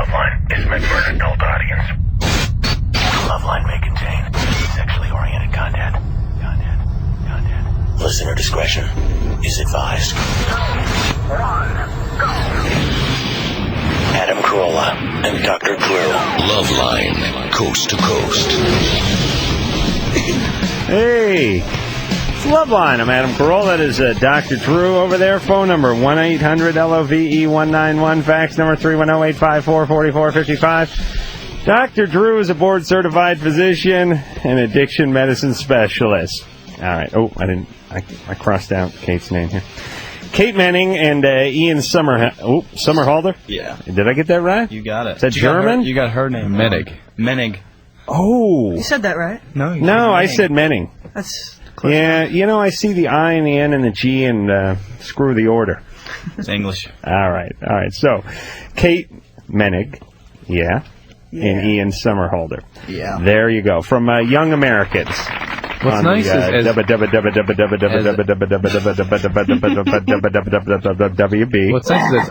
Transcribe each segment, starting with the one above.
Loveline is meant for an adult audience. Loveline may contain sexually oriented content. Listener discretion is advised. 2, 1, go! Adam Carolla and Dr. Drew. Loveline, coast to coast. Hey, it's Loveline. I'm Adam Carolla. That is Dr. Drew over there. Phone number 1-800-LOVE-191. Fax number 310-854-4455. Dr. Drew is a board-certified physician and addiction medicine specialist. All right. Oh, I crossed out Kate's name here. Kate Moennig and Ian Somerhalder? Yeah. Did I get that right? You got it. Is that German? You got her name. Moennig. Oh. You said that right? No, I said Moennig. That's close. Yeah, I see the I and the N and the G and screw the order. It's English. All right. So, Kate Moennig, and Ian Somerhalder. Yeah. There you go. From Young Americans. What's nice is as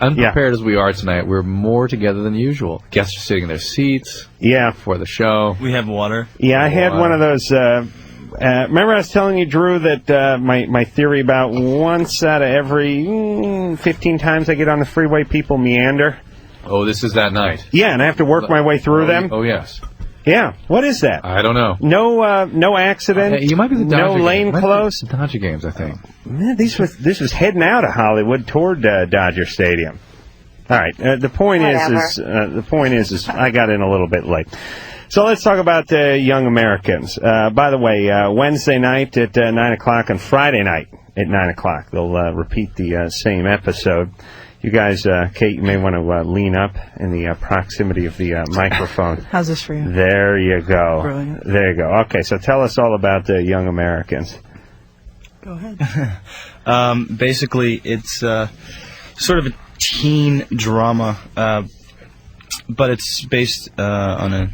unprepared as we are tonight, we're more together than usual. Guests are sitting in their seats. Yeah. For the show. We have water. Yeah, I had one of those. Remember I was telling you, Drew, that my theory about once out of every 15 times I get on the freeway, people meander. Oh, this is that night. Yeah, and I have to work my way through them. Oh, yes. Yeah, what is that? I don't know. No accident. You might be the Dodger no lane close. The Dodger games, I think. Man, this was heading out of Hollywood toward Dodger Stadium. All right. The point is I got in a little bit late. So let's talk about Young Americans. By the way, Wednesday night at 9 o'clock and Friday night at 9 o'clock. They'll repeat the same episode. You guys, Kate, you may want to lean up in the proximity of the microphone. How's this for you? There you go. Brilliant. There you go. Okay, so tell us all about the Young Americans. Go ahead. Basically, it's sort of a teen drama, but it's based on a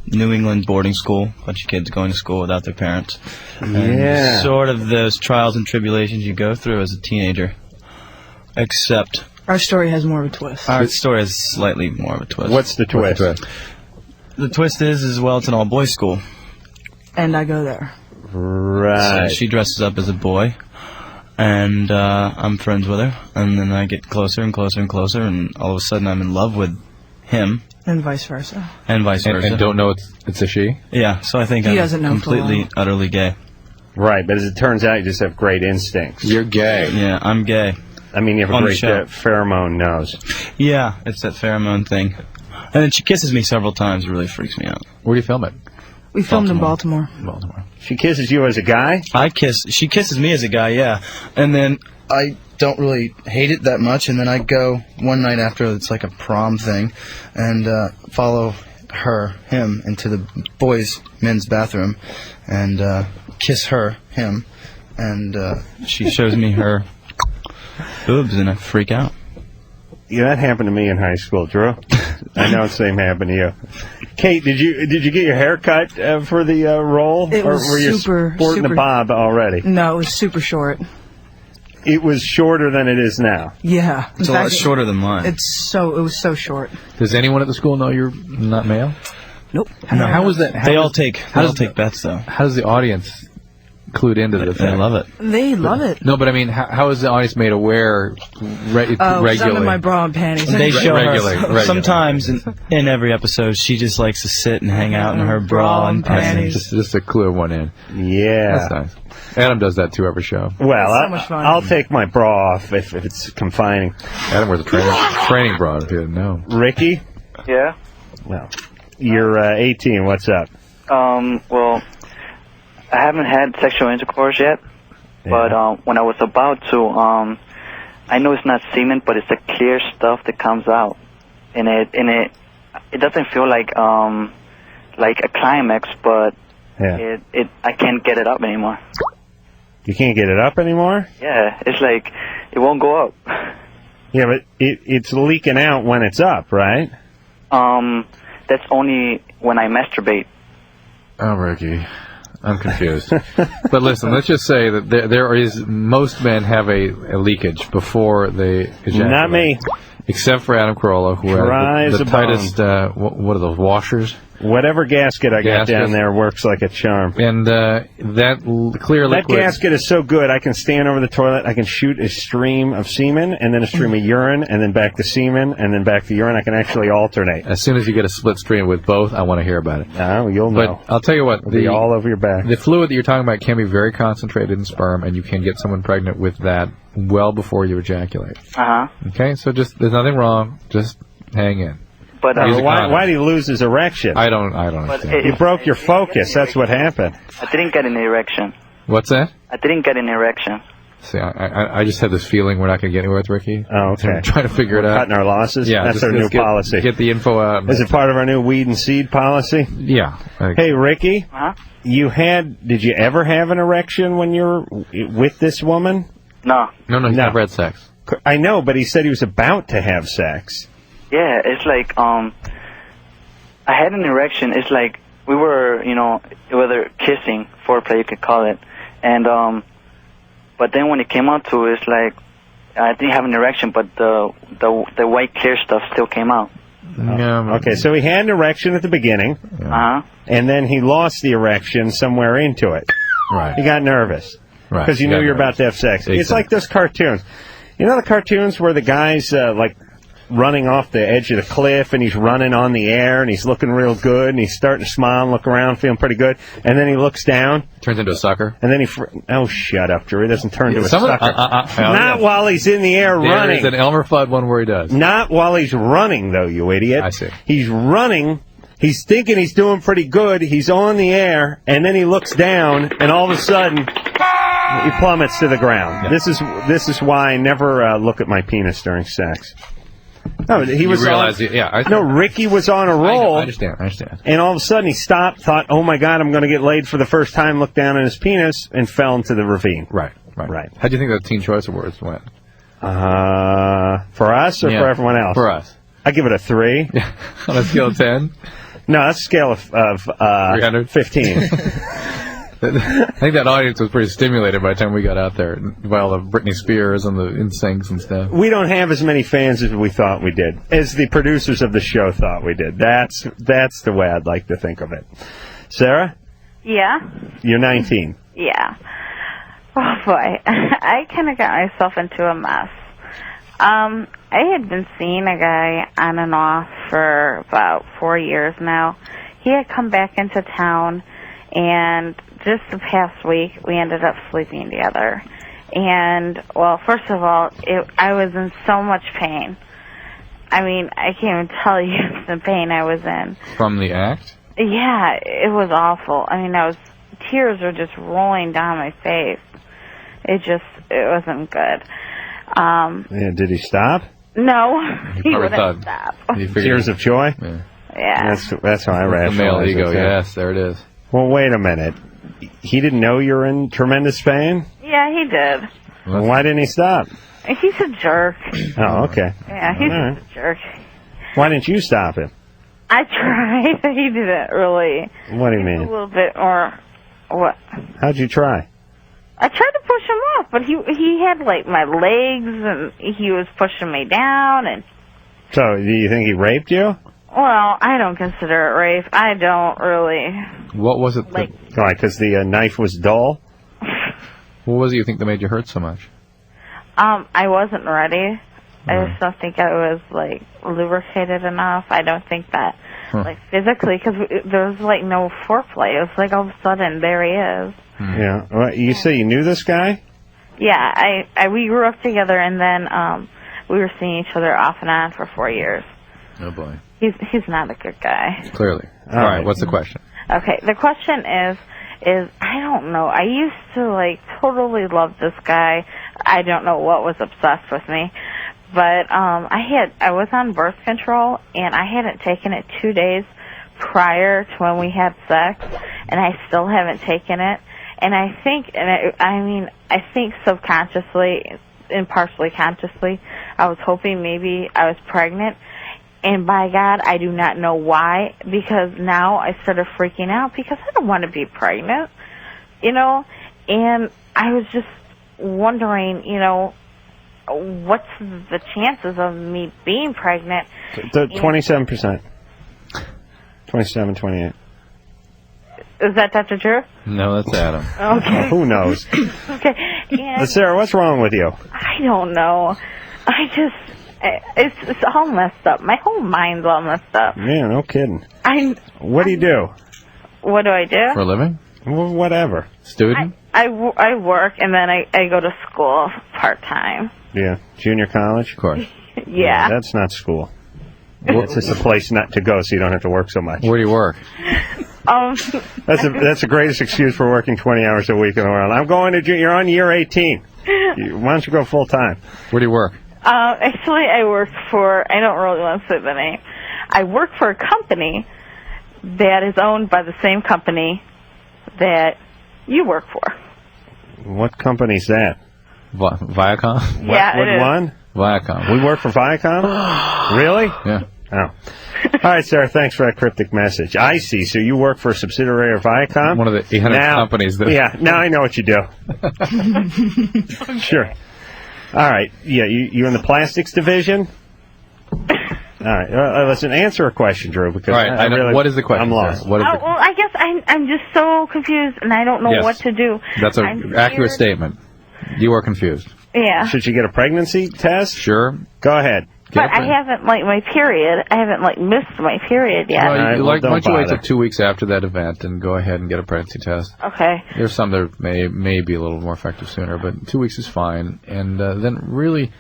New England boarding school. A bunch of kids going to school without their parents. And sort of those trials and tribulations you go through as a teenager. Except our story has more of a twist. Our story has slightly more of a twist. What's the twist? The twist is, well, it's an all-boys school. And I go there. Right. So she dresses up as a boy, and I'm friends with her. And then I get closer and closer and closer, and all of a sudden I'm in love with him. And vice versa. And vice versa. And don't know it's a she? Yeah, so I think He I'm doesn't know completely, utterly gay. Right, but as it turns out, you just have great instincts. You're gay. Yeah, I'm gay. I mean, you have a great pheromone nose. Yeah, it's that pheromone thing. And then she kisses me several times. It really freaks me out. Where do you film it? We filmed in Baltimore. She kisses you as a guy? She kisses me as a guy, yeah. And then I don't really hate it that much. And then I go one night after, it's like a prom thing, and follow him, into the men's bathroom, and kiss him, and she shows me her boobs, and I freak out. Yeah, that happened to me in high school, Drew. I know the same happened to you. Kate, did you get your hair cut for the role? It was were you sporting a bob already? No, it was super short. It was shorter than it is now. Yeah. It's a lot shorter than mine. It was so short. Does anyone at the school know you're not male? Nope. No. How was that? They all take bets, though. How does the audience clued into the thing? They love it. They love it. No, but I mean, how is the audience made aware regularly? I'm in my bra and panties. They show regularly. Sometimes in every episode, she just likes to sit and hang out in her bra and panties. Just to clue one in. Yeah. That's nice. Adam does that too every show. Well, so much fun. I'll take my bra off if it's confining. Adam wears a training bra, if you didn't know. Ricky? Yeah? Well, you're 18. What's up? Well, I haven't had sexual intercourse yet, but when I was about to, I know it's not semen, but it's the clear stuff that comes out, and it doesn't feel like a climax, but I can't get it up anymore. You can't get it up anymore? Yeah, it's like it won't go up. Yeah, but it's leaking out when it's up, right? That's only when I masturbate. Oh, Ricky. I'm confused. But listen, let's just say that there is, most men have a leakage before they ejaculate. Not me. Except for Adam Carolla, who has the tightest, what are those, washers? Whatever gasket I got down there works like a charm. And that clear liquid... That gasket is so good, I can stand over the toilet, I can shoot a stream of semen, and then a stream of urine, and then back to semen, and then back to urine. I can actually alternate. As soon as you get a split stream with both, I want to hear about it. Oh, you'll know. But I'll tell you what. It'll be all over your back. The fluid that you're talking about can be very concentrated in sperm, and you can get someone pregnant with that well before you ejaculate. Uh-huh. Okay? So just, there's nothing wrong. Just hang in. But why did he lose his erection? I don't understand. You broke your focus. That's what happened. I didn't get an erection. What's that? I didn't get an erection. See, I just have this feeling we're not going to get anywhere with Ricky. Oh, okay. I'm trying to figure it out. Cutting our losses? Yeah. That's our new policy. Get the info out. Is it part of our new weed and seed policy? Yeah. Hey, Ricky. Huh? Did you ever have an erection when you were with this woman? No. No, he's never had sex. I know, but he said he was about to have sex. Yeah, it's like, I had an erection. It's like we were, whether kissing, foreplay, you could call it. And, but then when it came out to it, it's like, I didn't have an erection, but the white clear stuff still came out. Okay, so he had an erection at the beginning. Uh-huh. And then he lost the erection somewhere into it. Right. He got nervous. Right. Because you knew you were about to have sex. Exactly. It's like those cartoons. You know the cartoons where the guy's, running off the edge of the cliff, and he's running on the air, and he's looking real good, and he's starting to smile and look around, feeling pretty good, and then he looks down. Turns into a sucker. And then oh, shut up, Drew. He doesn't turn into a sucker. Not while he's in the air running. There's an Elmer Fudd one where he does. Not while he's running, though, you idiot. I see. He's running. He's thinking he's doing pretty good. He's on the air, and then he looks down, and all of a sudden, he plummets to the ground. Yeah. This is why I never look at my penis during sex. No, he was Ricky was on a roll. I understand. And all of a sudden he stopped, thought, oh my God, I'm going to get laid for the first time, looked down at his penis, and fell into the ravine. Right. How do you think the Teen Choice Awards went? For us or for everyone else? For us. I give it a 3. On a scale of 10? No, that's a scale of 300? 15. I think that audience was pretty stimulated by the time we got out there, by all the Britney Spears and the NSYNCs and stuff. We don't have as many fans as we thought we did, as the producers of the show thought we did. That's the way I'd like to think of it. Sarah? Yeah? You're 19. Yeah. Oh, boy. I kind of got myself into a mess. I had been seeing a guy on and off for about 4 years now. He had come back into town, and just the past week, we ended up sleeping together. And, well, first of all, I was in so much pain. I mean, I can't even tell you the pain I was in. From the act? Yeah, it was awful. I mean, tears were just rolling down my face. It wasn't good. Did he stop? No, he probably wouldn't stop. Tears of joy? Yeah. That's how I rationalize the male it. ego, yes, there it is. Well, wait a minute. He didn't know you were in tremendous pain? Yeah, he did. Well, why didn't he stop? He's a jerk. Oh, okay. Yeah, he's a jerk. Why didn't you stop him? I tried. He didn't really. What do you mean? A little bit more. What? How'd you try? I tried to push him off, but he had like my legs, and he was pushing me down. And so, do you think he raped you? Well, I don't consider it rape. I don't really. What was it? Why? Because the knife was dull. What was it you think that made you hurt so much? I wasn't ready. I just don't think I was like lubricated enough. I don't think that like physically, because there was like no foreplay. It was like all of a sudden there he is. Yeah. Well, you say you knew this guy? Yeah. We grew up together, and then we were seeing each other off and on for 4 years. Oh boy. He's not a good guy. Clearly. All right. What's the question? Okay. The question is I don't know. I used to like totally love this guy. I don't know what was obsessed with me. But I was on birth control, and I hadn't taken it 2 days prior to when we had sex, and I still haven't taken it. And I think, I think subconsciously and partially consciously, I was hoping maybe I was pregnant. And by God, I do not know why, because now I started freaking out because I don't want to be pregnant. you know, and I was just wondering, you know, what's the chances of me being pregnant? 27%. 27, 28. Is that Dr. Drew? No, that's Adam. Okay. Who knows? Okay. And Sarah, what's wrong with you? I don't know. I just, it's all messed up. My whole mind's all messed up. Yeah, no kidding. What do you do? What do I do? For a living? Well, whatever. Student? I work, and then I go to school part-time. Yeah, junior college? Of course. Yeah. That's not school. It's just a place not to go so you don't have to work so much. Where do you work? That's the greatest excuse for working 20 hours a week in the world. I'm going to you're on year 18. Why don't you go full time? Where do you work? Actually, I work for, I don't really want to say the name. I work for a company that is owned by the same company that you work for. What company's that? Viacom? Yeah, What one? Viacom. We work for Viacom? Really? Yeah. Oh. All right, Sarah, thanks for that cryptic message. I see. So you work for a subsidiary of Viacom? One of the 800 companies that... Yeah, now I know what you do. Sure. All right. Yeah, you in the plastics division? All right. Listen, answer a question, Drew, because all right, really, what is the question? I'm lost. Sarah? What is Well, I guess I'm just so confused, and I don't know what to do. That's an accurate statement. You are confused. Yeah. Should you get a pregnancy test? Sure. Go ahead. But I haven't, my period. I haven't, missed my period yet. Well, why don't you wait till 2 weeks after that event and go ahead and get a pregnancy test? Okay. There's some that may be a little more effective sooner, but 2 weeks is fine. And then really,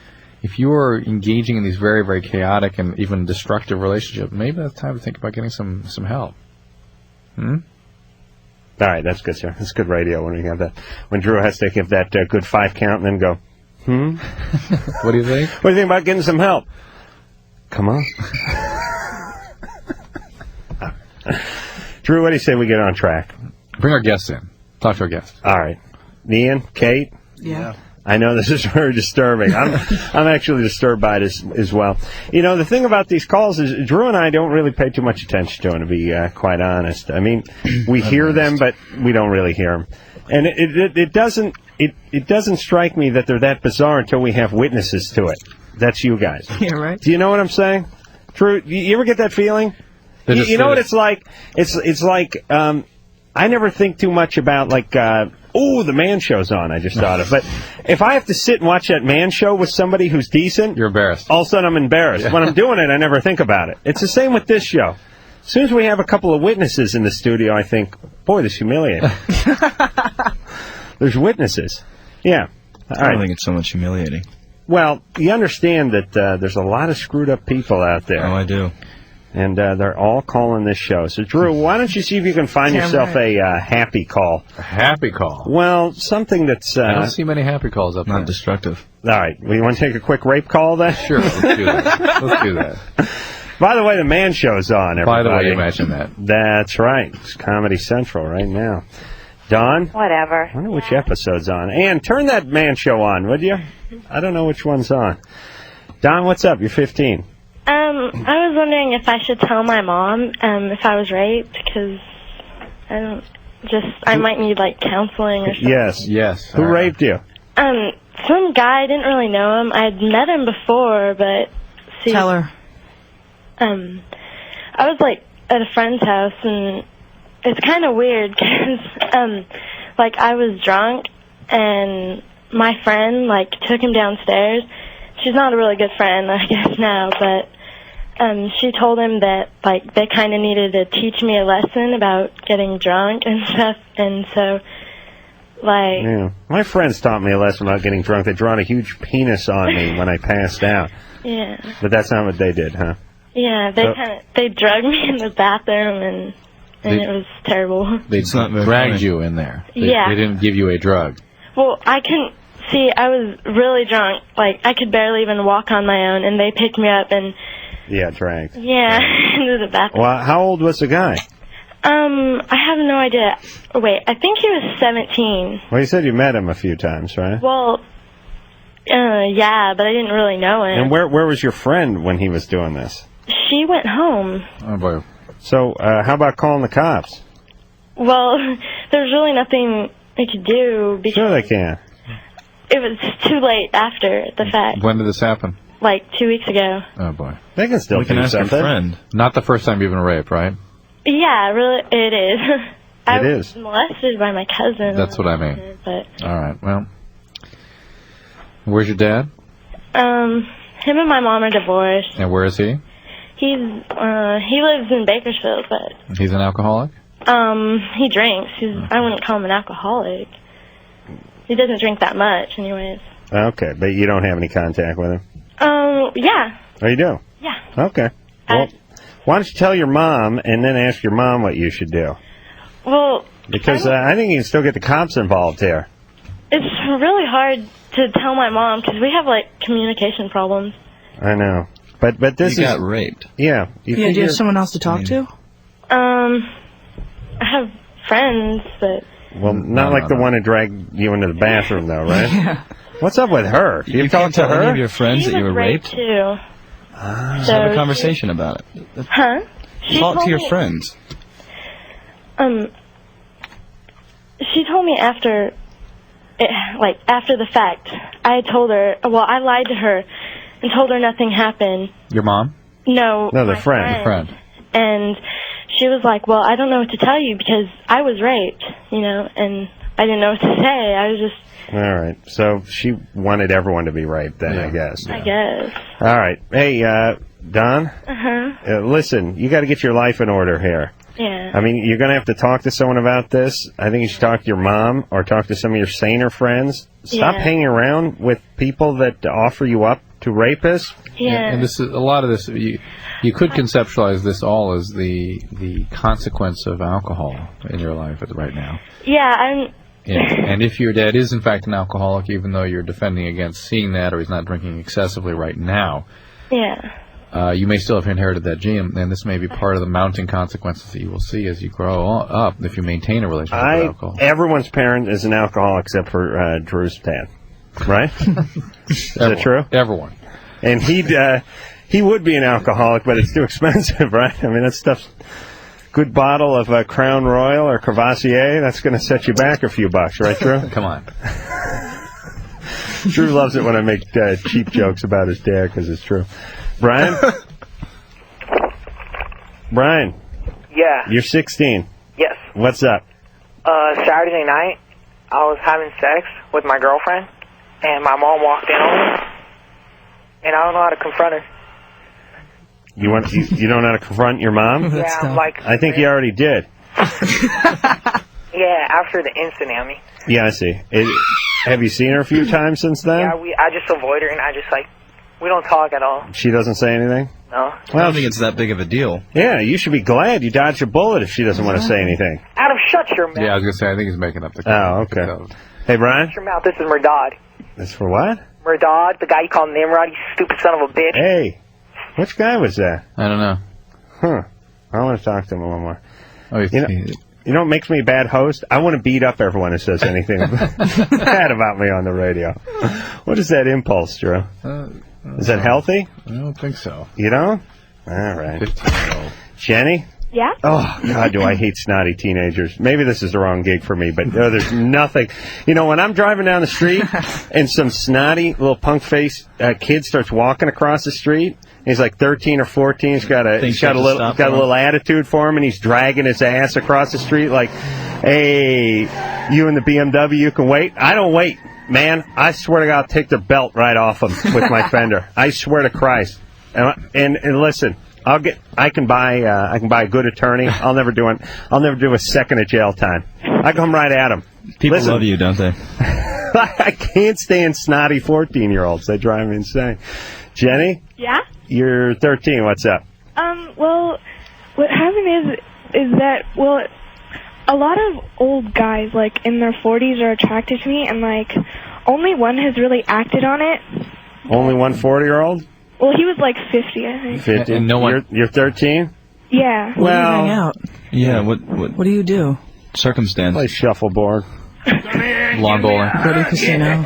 if you are engaging in these very, very chaotic and even destructive relationships, maybe that's time to think about getting some help. All right, that's good, sir. That's good radio when we have that. When Drew has to give that good 5 count and then go, What do you think? What do you think about getting some help? Come on. Drew, what do you say we get on track? Bring our guests in. Talk to our guests. All right. Ian, Kate? Yeah. I know this is very disturbing. I'm actually disturbed by it as well. You know, the thing about these calls is Drew and I don't really pay too much attention to them, to be quite honest. I mean, we hear them, but we don't really hear them. And it doesn't strike me that they're that bizarre until we have witnesses to it. That's you guys. Yeah, right. Do you know what I'm saying? Drew, you ever get that feeling? You know what it's like? It's like I never think too much about the Man Show's on, I just thought of. But if I have to sit and watch that Man Show with somebody who's decent... You're embarrassed. All of a sudden I'm embarrassed. Yeah. When I'm doing it, I never think about it. It's the same with this show. As soon as we have a couple of witnesses in the studio, I think, boy, this is humiliating. There's witnesses. Yeah. All right. I don't think it's so much humiliating. Well, you understand that there's a lot of screwed up people out there. Oh, I do. And they're all calling this show. So, Drew, why don't you see if you can find yourself a happy call? A happy call? Well, something that's... I don't see many happy calls up there. Not destructive. All right. Well, you want to take a quick rape call then? Sure, let's do that. Let's do that. By the way, the Man Show's on, everybody. By the way, you mentioned that. That's right. It's Comedy Central right now. Dawn? Whatever. I wonder which episode's on. Ann, turn that Man Show on, would you? I don't know which one's on. Don, what's up? You're 15. I was wondering if I should tell my mom if I was raped, because I might need counseling or something. Yes. Who raped you? Some guy. I didn't really know him. I had met him before, but tell her. I was at a friend's house, and it's kind of weird because I was drunk, and my friend took him downstairs. She's not a really good friend, I guess now, but she told him that they kind of needed to teach me a lesson about getting drunk and stuff, and so yeah. My friends taught me a lesson about getting drunk. They drawn a huge penis on me when I passed out. Yeah. But that's not what they did, huh? Yeah, they drugged me in the bathroom, and it was terrible. They dragged you in there. Yeah. They didn't give you a drug. Well, I couldn't see. I was really drunk. I could barely even walk on my own, and they picked me up and... Yeah, dragged. Yeah, into the bathroom. Well, how old was the guy? I have no idea. Wait, I think he was 17. Well, you said you met him a few times, right? Well, yeah, but I didn't really know him. And where was your friend when he was doing this? She went home. Oh, boy. So, how about calling the cops? Well, there's really nothing they could do because Sure they can. it was too late after the fact. When did this happen? Like 2 weeks ago. Oh, boy. They can still We can do ask your something. friend. Not the first time you've been raped, right? Yeah, really, it is. I It was is. molested by my cousin. That's what I mean. But All right, well. Where's your dad? him and my mom are divorced. And where is he? He lives in Bakersfield, but He's an alcoholic? he drinks. I wouldn't call him an alcoholic. He doesn't drink that much, anyways. Okay, but you don't have any contact with him? Yeah. Oh, you do? Yeah. Okay. Well, why don't you tell your mom and then ask your mom what you should do? Well, Because I think you can still get the cops involved here. it's really hard to tell my mom because we have, like, communication problems. I know. But this You is... got raped. Yeah. Do you have someone else to talk to? I have friends, but... Well, not like the one who dragged you into the bathroom, though, right? Yeah. What's up with her? You You've can't talked to tell any her? of your friends She that you was were raped? too. Just have a conversation about it. Huh? She Talk to told your me- friends. She told me after the fact. I told her, I lied to her and told her nothing happened. Your mom? No, No, the my friend. Your friend. And she was like, well, I don't know what to tell you because I was raped, and I didn't know what to say. I was just, All right. So she wanted everyone to be raped then, I guess. I guess. All right. Hey, Don, Uh-huh. listen, you got to get your life in order here. Yeah. I mean, you're going to have to talk to someone about this. I think you should talk to your mom or talk to some of your saner friends. Stop Yeah. hanging around with people that offer you up to rapists. Yeah. And this is a lot of this. You could conceptualize this all as the consequence of alcohol in your life right now. Yeah, And if your dad is in fact an alcoholic, even though you're defending against seeing that, or he's not drinking excessively right now, yeah. you may still have inherited that gene, and this may be part of the mounting consequences that you will see as you grow up if you maintain a relationship with alcohol. Everyone's parent is an alcoholic except for Drew's dad, right? Is that true? Everyone. And he would be an alcoholic, but it's too expensive, right? I mean, that stuff's good bottle of Crown Royal or Cavassier. That's going to set you back a few bucks, right, Drew? Come on. Drew loves it when I make cheap jokes about his dad because it's true. Brian? Brian? Yeah. You're 16. Yes. What's up? Saturday night, I was having sex with my girlfriend, and my mom walked in on me, and I don't know how to confront her. You don't know how to confront your mom? Yeah, I'm like... I think you already did. Yeah, after the incident, I mean. Yeah, I see. Have you seen her a few times since then? Yeah, I just avoid her, and I just, we don't talk at all. She doesn't say anything? No. I don't think it's that big of a deal. Yeah, you should be glad you dodged a bullet if she doesn't want to say anything. Adam, shut your mouth. Yeah, I was going to say, I think he's making up the Oh, okay. Hey, Brian? Shut your mouth. This is Murdad. That's for what? Murdad, the guy you call Nimrod, you stupid son of a bitch. Hey, which guy was that? I don't know. Huh. I want to talk to him a little more. Oh, You know what makes me a bad host? I want to beat up everyone who says anything bad about me on the radio. What is that impulse, Drew? Is that healthy? I don't think so. You don't? All right. 15-year-old. Jenny? Yeah? Oh, God, do I hate snotty teenagers. Maybe this is the wrong gig for me, but there's nothing. You know, when I'm driving down the street and some snotty little punk-faced kid starts walking across the street, he's like 13 or 14, he's got a little attitude for him, and he's dragging his ass across the street like, hey, you in the BMW, you can wait. I don't wait, man. I swear to God, I'll take the belt right off him with my fender. I swear to Christ. And listen, I can buy a good attorney. I'll never do a second of jail time. I come right at him. People love you, don't they? I can't stand snotty 14-year-olds. They drive me insane. Jenny? Yeah? You're 13. What's up? Well, what happened is that, well, a lot of old guys, like, in their 40s are attracted to me, and, like, only one has really acted on it. Only one 40-year-old? Well, he was, like, 50, I think. 50. And no one... You're 13? Yeah. Where do you hang out? Yeah, What do you do? circumstance? Play shuffleboard. Lawn bowling. Go to a casino.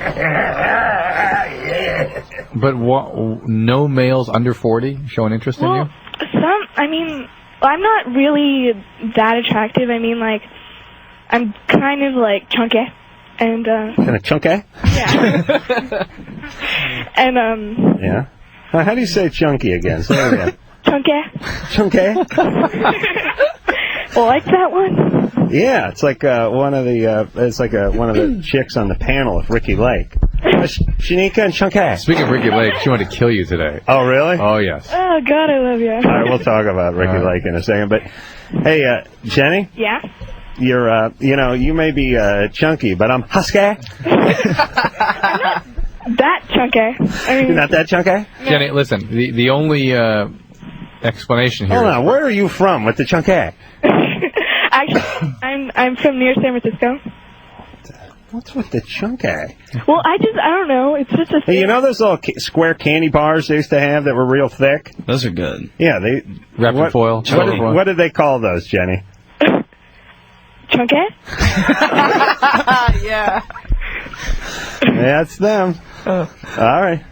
But no males under 40 showing interest in you? I'm not really that attractive. I mean, like, I'm kind of, like, chunky. And, Kind of chunky? yeah. And, Yeah. How do you say chunky again? Say it again. chunky. Chunky? Like that one? Yeah, it's like one of the chicks on the panel with Ricky Lake. Shanika and Chunky. Speaking of Ricky Lake, she wanted to kill you today. Oh, really? Oh, yes. Oh, God, I love you. All right, we'll talk about Ricky Lake in a second. But, hey, Jenny? Yeah? You're, you may be chunky, but I'm husky. That chunky. I mean, You're not that chunky? Jenny, listen, the only explanation here Hold on, where are you from with the chunky? Actually, I'm from near San Francisco. What's with the chunky? Well, I don't know. It's just a thing. Hey, you know those little square candy bars they used to have that were real thick? Those are good. Yeah, they... wrapped in foil. What did they call those, Jenny? Chunky? Yeah. That's them. All right.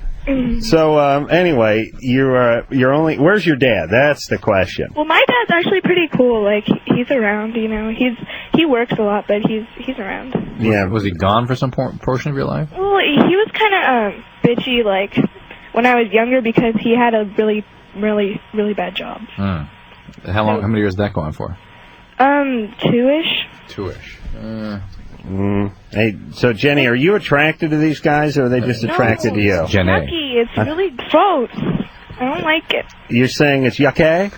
So, anyway, you're only... Where's your dad? That's the question. Well, my dad's actually pretty cool. Like, he's around, you know. He works a lot, but he's around. Yeah. Was he gone for some portion of your life? Well, he was kind of bitchy, like, when I was younger because he had a really, really, really bad job. How many years did that go on for? 2-ish. 2-ish. Hey, so Jenny, are you attracted to these guys, or are they just attracted to you? Jenny. Yucky. It's really gross. I don't like it. You're saying it's yucky?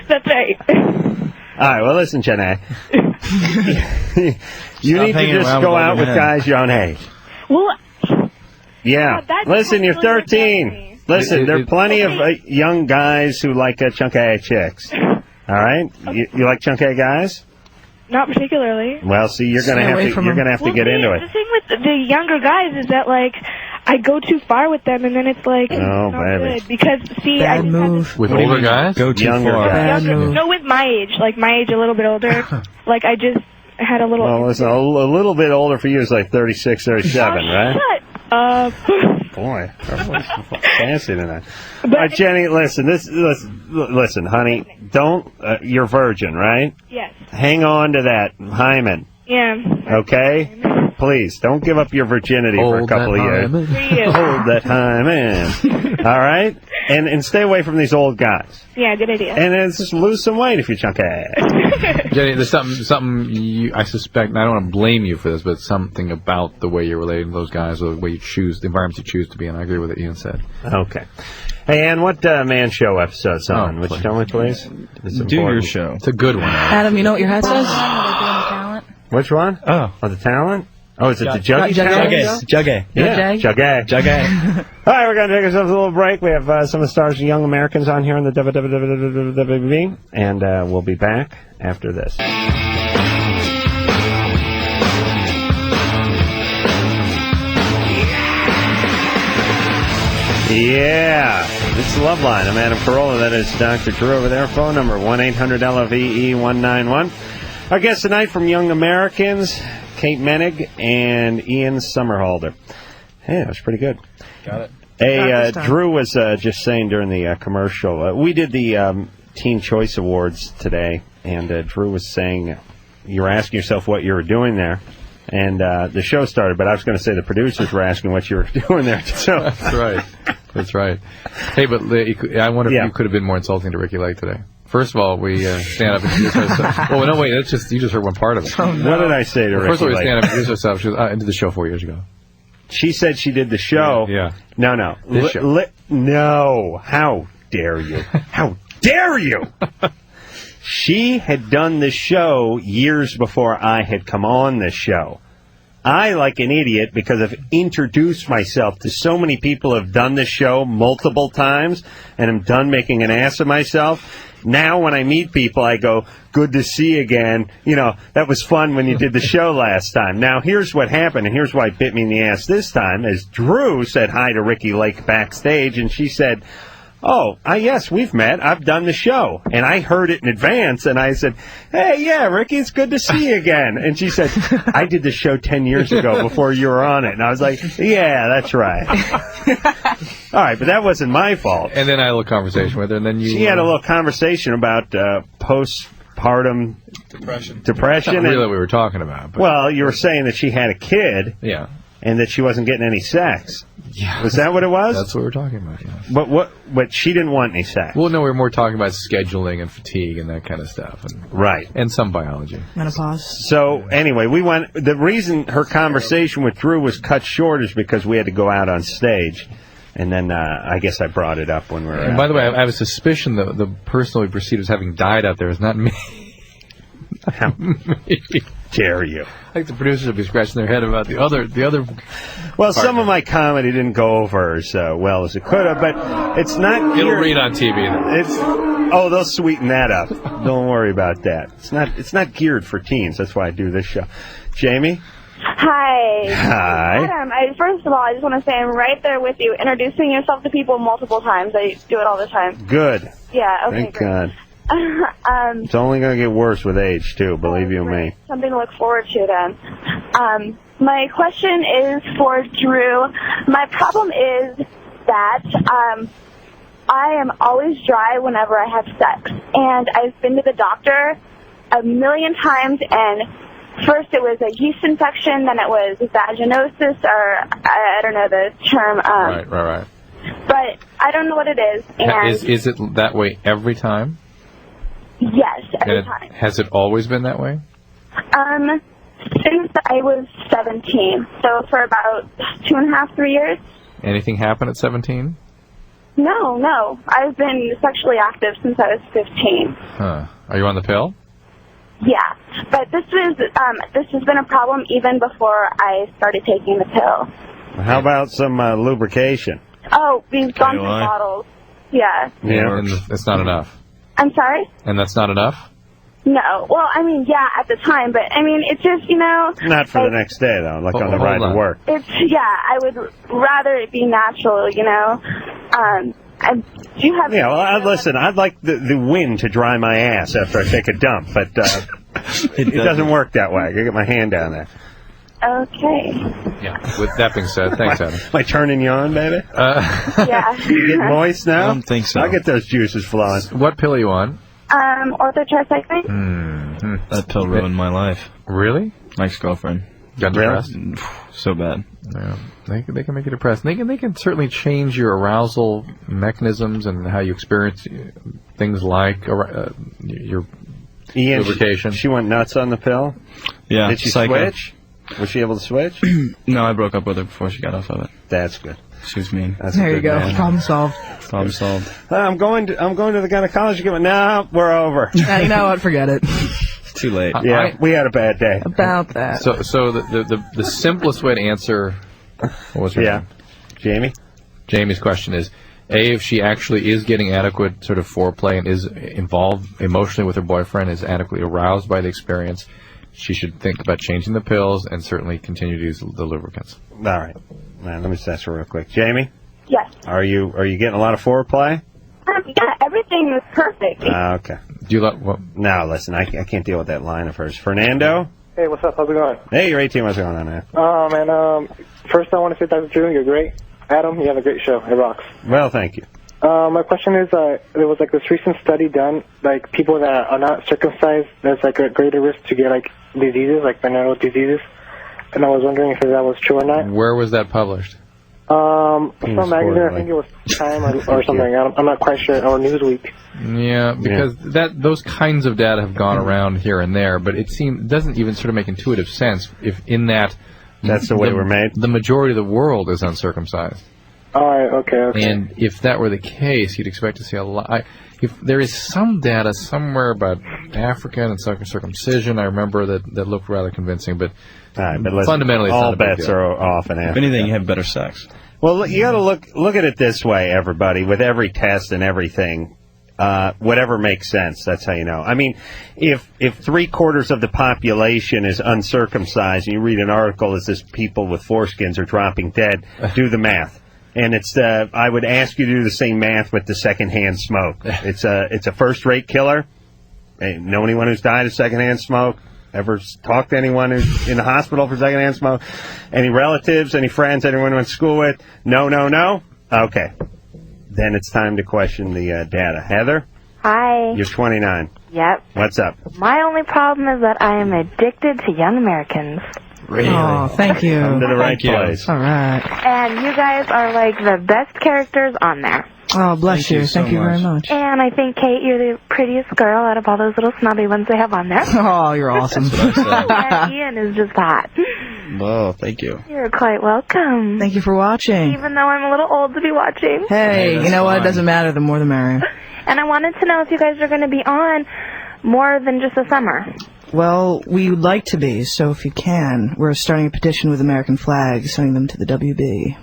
That's right. All right, well, listen, Jenny. You need to just go out with guys your own age. Well, Yeah. Listen, you're 13. Listen, there are plenty of young guys who like chunky chicks. All right? You like chunky guys? not particularly. Well, see, you're gonna have to get into it. The thing with the younger guys is that, like, I go too far with them, and then it's like, not good. Because, see, Bad move. With older guys? Go too Younger far. guys. No, with my age. Like, my age a little bit older. Like, I just had a little... Well, listen, a little bit older for you is like 36, 37, right? Shut up. Boy, everyone's fancy tonight. All right, Jenny, listen, listen, honey, don't, you're virgin, right? Yes. Hang on to that hymen. Yeah. Okay? Please, don't give up your virginity for a couple of years. Hold that hymen. All right? And stay away from these old guys. Yeah, good idea. And then just lose some weight if you're chunky. Jenny, there's something I suspect, and I don't want to blame you for this, but something about the way you're relating to those guys, or the way you choose, the environments you choose to be in. I agree with what Ian said. Okay. Hey, Ann, what Man Show episode's on? Would you tell me, please? Do your show. It's a good one. Adam, you know what your hat says? Which one? Oh, the talent? Oh, is it the Juggy? Juggy. Yeah, Juggy. All right, we're going to take ourselves a little break. We have some of the stars of Young Americans on here on the WWW, and we'll be back after this. Yeah, this is Loveline. I'm Adam Carolla. That is Dr. Drew over there. Phone number 1-800-LOVE-191. Our guest tonight from Young Americans, Kate Moennig and Ian Somerhalder. Hey, that was pretty good. Got it. Hey, Drew was just saying during the commercial, we did the Teen Choice Awards today, and Drew was saying, you were asking yourself what you were doing there, and the show started, but I was going to say the producers were asking what you were doing there. So. That's right. That's right. Hey, but I wonder if you could have been more insulting to Ricky Lake today. First of all, we stand up and introduce ourselves. Oh, no, wait, you just heard one part of it. Oh, no. What did I say to Ricky? First of all, we stand up and introduce ourselves. She was, I did the show 4 years ago. She said she did the show. Yeah. No. This show. No. How dare you? How dare you? She had done the show years before I had come on this show. I, like an idiot, because I've introduced myself to so many people who have done this show multiple times, and I'm done making an ass of myself. Now when I meet people, I go, good to see you again. You know, that was fun when you did the show last time. Now, here's what happened, and here's why it bit me in the ass this time, is Drew said hi to Ricky Lake backstage, and she said, oh, yes, we've met. I've done the show. And I heard it in advance, and I said, hey, yeah, Ricky, it's good to see you again. And she said, I did the show 10 years ago before you were on it. And I was like, yeah, that's right. All right, but that wasn't my fault. And then I had a little conversation with her, and then you... She had a little conversation about postpartum Depression. Depression. Not really what we were talking about. But Well, you were saying that she had a kid. Yeah. And that she wasn't getting any sex. Yeah. Was that what it was? That's what we were talking about, yeah. But she didn't want any sex. Well, no, we were more talking about scheduling and fatigue and that kind of stuff. Right. And some biology. Menopause. So, anyway, the reason her conversation with Drew was cut short is because we had to go out on stage. And then I guess I brought it up when we were And by the way, I have a suspicion that the person we perceive as having died out there is not me. How dare you? I think the producers will be scratching their head about the other. Well, some of my comedy didn't go over as well as it could have, but it's not. It'll read on TV. They'll sweeten that up. Don't worry about that. It's not geared for teens. That's why I do this show. Jamie. Hi. Hi. Adam, first of all, I just want to say I'm right there with you, introducing yourself to people multiple times. I do it all the time. Good. Yeah. Okay. Thank great. God. It's only going to get worse with age, too, believe you me. Something to look forward to, then. My question is for Drew. My problem is that I am always dry whenever I have sex. And I've been to the doctor a million times, and first it was a yeast infection, then it was vaginosis, or I don't know the term. Right. But I don't know what it is. And Is it that way every time? Yes, every time. Has it always been that way? Since I was 17, so for about 2.5, 3 years. Anything happen at 17? No. I've been sexually active since I was 15. Huh. Are you on the pill? Yeah, but this has been a problem even before I started taking the pill. How about some lubrication? Oh, we've gone through bottles. Yeah. And it's not enough. I'm sorry? And that's not enough? No. Well, I mean, yeah, at the time, but I mean, it's just, Not for the next day, though, like on the ride to work. I would rather it be natural, Do you have... Yeah, well, listen, I'd like the wind to dry my ass after I take a dump, but it doesn't work that way. I gotta get my hand down there. Okay. Yeah. With that being said, thanks, Adam. Am I turning you on, baby? Yeah. You get moist now? I don't think so. I'll get those juices flowing. What pill are you on? Orthotricycline. Mm-hmm. That pill ruined my life. Really? My ex-girlfriend. Got depressed? So bad. Yeah. They can make you depressed. They can certainly change your arousal mechanisms and how you experience things like your Ian, lubrication. She went nuts on the pill? Yeah. Did she switch? Was she able to switch? No, I broke up with her before she got off of it. That's good. She was mean. There you go. Problem solved. Problem solved. I'm going to the gynecologist. No, we're over. You know what? Forget it. Too late. Yeah, we had a bad day. About that. So the simplest way to answer what was her name? Jamie? Jamie's question is, A, if she actually is getting adequate sort of foreplay and is involved emotionally with her boyfriend, is adequately aroused by the experience, she should think about changing the pills and certainly continue to use the lubricants. All right. Now, let me test her real quick. Jamie? Yes. Are you getting a lot of foreplay? Yeah, everything was perfect. Okay. Do you what? No, listen, I can't deal with that line of hers. Fernando? Hey, what's up? How's it going? Hey, you're 18. What's going on, man? Oh, man, first I want to say Dr. Drew, you're great. Adam, you have a great show. It rocks. Well, thank you. My question is, there was this recent study done, people that are not circumcised, there's a greater risk to get diseases, venereal diseases, and I was wondering if that was true or not. Where was that published? Some magazine, I think it was Time or something. I'm not quite sure, or Newsweek. Yeah, because those kinds of data have gone around here and there, but it doesn't even sort of make intuitive sense if in that that's the way we're made. The majority of the world is uncircumcised. All right, okay. And if that were the case, you'd expect to see a lot. If there is some data somewhere about African and circumcision, I remember that looked rather convincing, but, listen, fundamentally, it's all not a big bets deal. are off in Africa. If anything, you have better sex. Well, you got to look at it this way, everybody. With every test and everything, whatever makes sense. That's how you know. I mean, if 3/4 of the population is uncircumcised, and you read an article that says people with foreskins are dropping dead, do the math. And I would ask you to do the same math with the secondhand smoke. It's a first-rate killer. Hey, know anyone who's died of secondhand smoke? Ever talked to anyone who's in the hospital for secondhand smoke? Any relatives, any friends, anyone you went to school with? No. Okay. Then it's time to question the data. Heather? Hi. You're 29. Yep. What's up? My only problem is that I am addicted to Young Americans. Really? Oh, thank you. Come to the right place. All right. And you guys are like the best characters on there. Oh, bless you. Thank you very much. And I think, Kate, you're the prettiest girl out of all those little snobby ones they have on there. Oh, you're awesome. And Ian is just hot. Oh, thank you. You're quite welcome. Thank you for watching. Even though I'm a little old to be watching. Hey, you know what? It doesn't matter. The more the merrier. And I wanted to know if you guys are going to be on more than just the summer. Well, we would like to be, so if you can, we're starting a petition with American flags, sending them to the WB.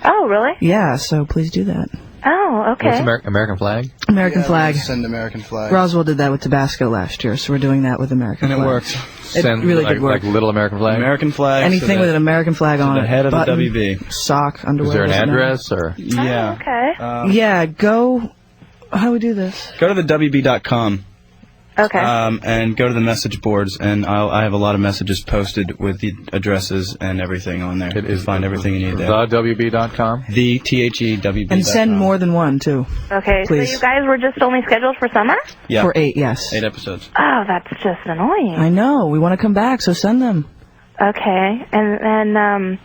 Oh, really? Yeah, so please do that. Oh, okay. What's American flag? American flag. Send American flag. Roswell did that with Tabasco last year, so we're doing that with American And it flag. worked. It really like, did work. Like little American flag? American flag. Anything with an American flag on it. the head of Button, the WB. Sock, underwear. Is there an doesn't matter. address or? Yeah. Oh, okay. Yeah, go. How do we do this? Go to the WB.com. Okay. And go to the message boards, and I have a lot of messages posted with the addresses and everything on there. You'll find everything you need there. TheWB.com? The THEWB. And send more than one, too. Okay, Please. so you guys were just only scheduled for summer? Yeah. For 8, yes. 8 episodes. Oh, that's just annoying. I know. We want to come back, so send them. Okay, and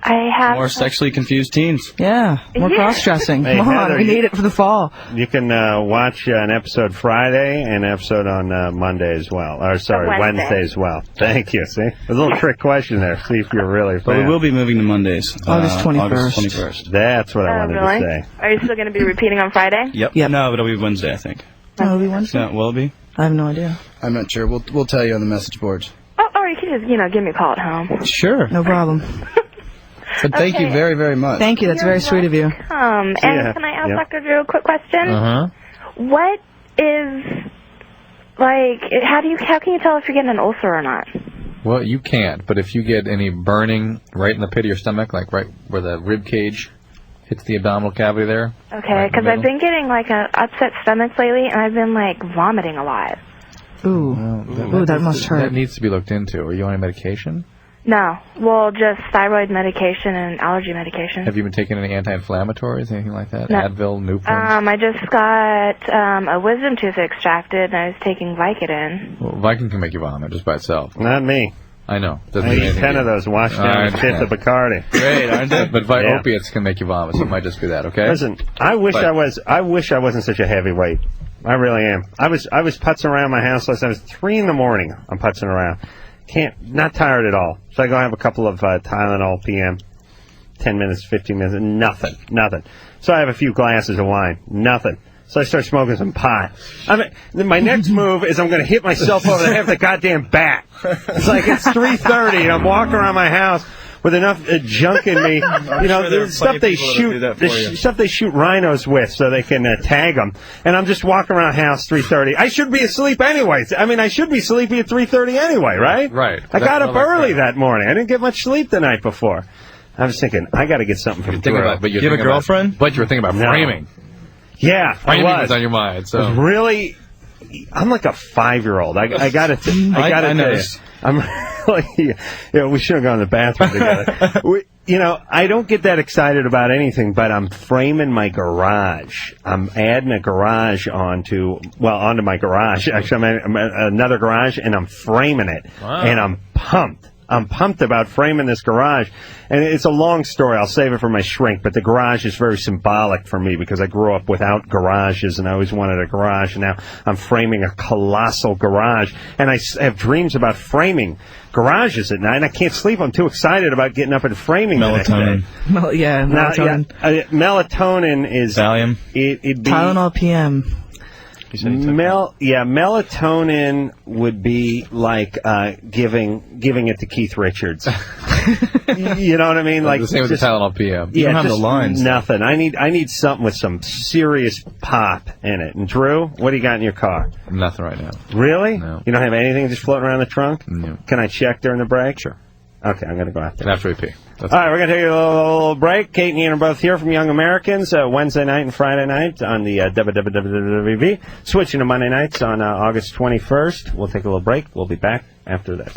I have... More sexually confused teens. Yeah, more Yeah. cross-dressing. Hey, Come on, Heather, we need it for the fall. You can watch an episode Friday and an episode on Monday as well. Or, sorry, Wednesday as well. Thank you. See? A little trick question there. See if you're really a But we fan. will be moving to Mondays. August 21st. August 21st. That's what I wanted really? to say. Are you still going to be repeating on Friday? Yep. No, but it'll be Wednesday, I think. Oh, it'll be Wednesday? No, will it be? I have no idea. I'm not sure. We'll tell you on the message boards. Oh, or you can just, give me a call at home. Sure. No problem. But thank you very, very much. Thank you. That's very sweet of you. And can I ask Dr. Drew a quick question? Uh-huh. What is, how can you tell if you're getting an ulcer or not? Well, you can't, but if you get any burning right in the pit of your stomach, like right where the rib cage hits the abdominal cavity there. Okay, because I've been getting, an upset stomach lately, and I've been, vomiting a lot. Ooh. Ooh, that must hurt. That needs to be looked into. Are you on any medication? No. Well, just thyroid medication and allergy medication. Have you been taking any anti-inflammatories, anything like that? No. Advil, Nuprin? I just got a wisdom tooth extracted, and I was taking Vicodin. Well, Viking can make you vomit just by itself. Not me. I know. I eat 10 of those, washed down with fifth of Bacardi. Great, aren't they? But opiates can make you vomit, so it might just be that, okay? Listen, I wish I wasn't such a heavyweight. I really am. I was putzing around my house last night. It was 3 in the morning. I'm putzing around. Not tired at all. So I go have a couple of Tylenol PM, 10 minutes, 15 minutes, nothing. So I have a few glasses of wine, nothing. So I start smoking some pot. My next move is I'm going to hit myself over the head with a goddamn bat. It's like it's 3:30 and I'm walking around my house with enough junk in me. The stuff they shoot, stuff they shoot rhinos with so they can tag them. And I'm just walking around the house 3:30. I should be asleep anyways. I should be sleepy at 3:30 anyway, right? Right. I got up early that morning. I didn't get much sleep the night before. I was thinking, I got to get something from Drew. You have a girlfriend? But you were thinking about framing. Yeah, Framing was on your mind. So really, I'm like a 5-year-old. I got to tell you. I'm really, we should have gone to the bathroom together. I don't get that excited about anything, but I'm framing my garage. I'm adding a garage onto my garage. Actually, I'm another garage, and I'm framing it. Wow. And I'm pumped. I'm pumped about framing this garage. And it's a long story. I'll save it for my shrink, but the garage is very symbolic for me because I grew up without garages and I always wanted a garage. And now I'm framing a colossal garage. And I have dreams about framing garages at night. And I can't sleep. I'm too excited about getting up and framing melatonin. Melatonin. Melatonin is... Valium. It'd be... Tylenol PM. Melatonin would be like giving it to Keith Richards. You know what I mean? Like the same with the Tylenol PM. You don't have the lines. Nothing. I need something with some serious pop in it. And Drew, what do you got in your car? Nothing right now. Really? No. You don't have anything just floating around the trunk? No. Can I check during the break? Sure. Okay, I'm going to go out there. After we pee. All right, we're going to take a little break. Kate and Ian are both here from Young Americans, Wednesday night and Friday night on the WWWV. Switching to Monday nights on August 21st. We'll take a little break. We'll be back after that.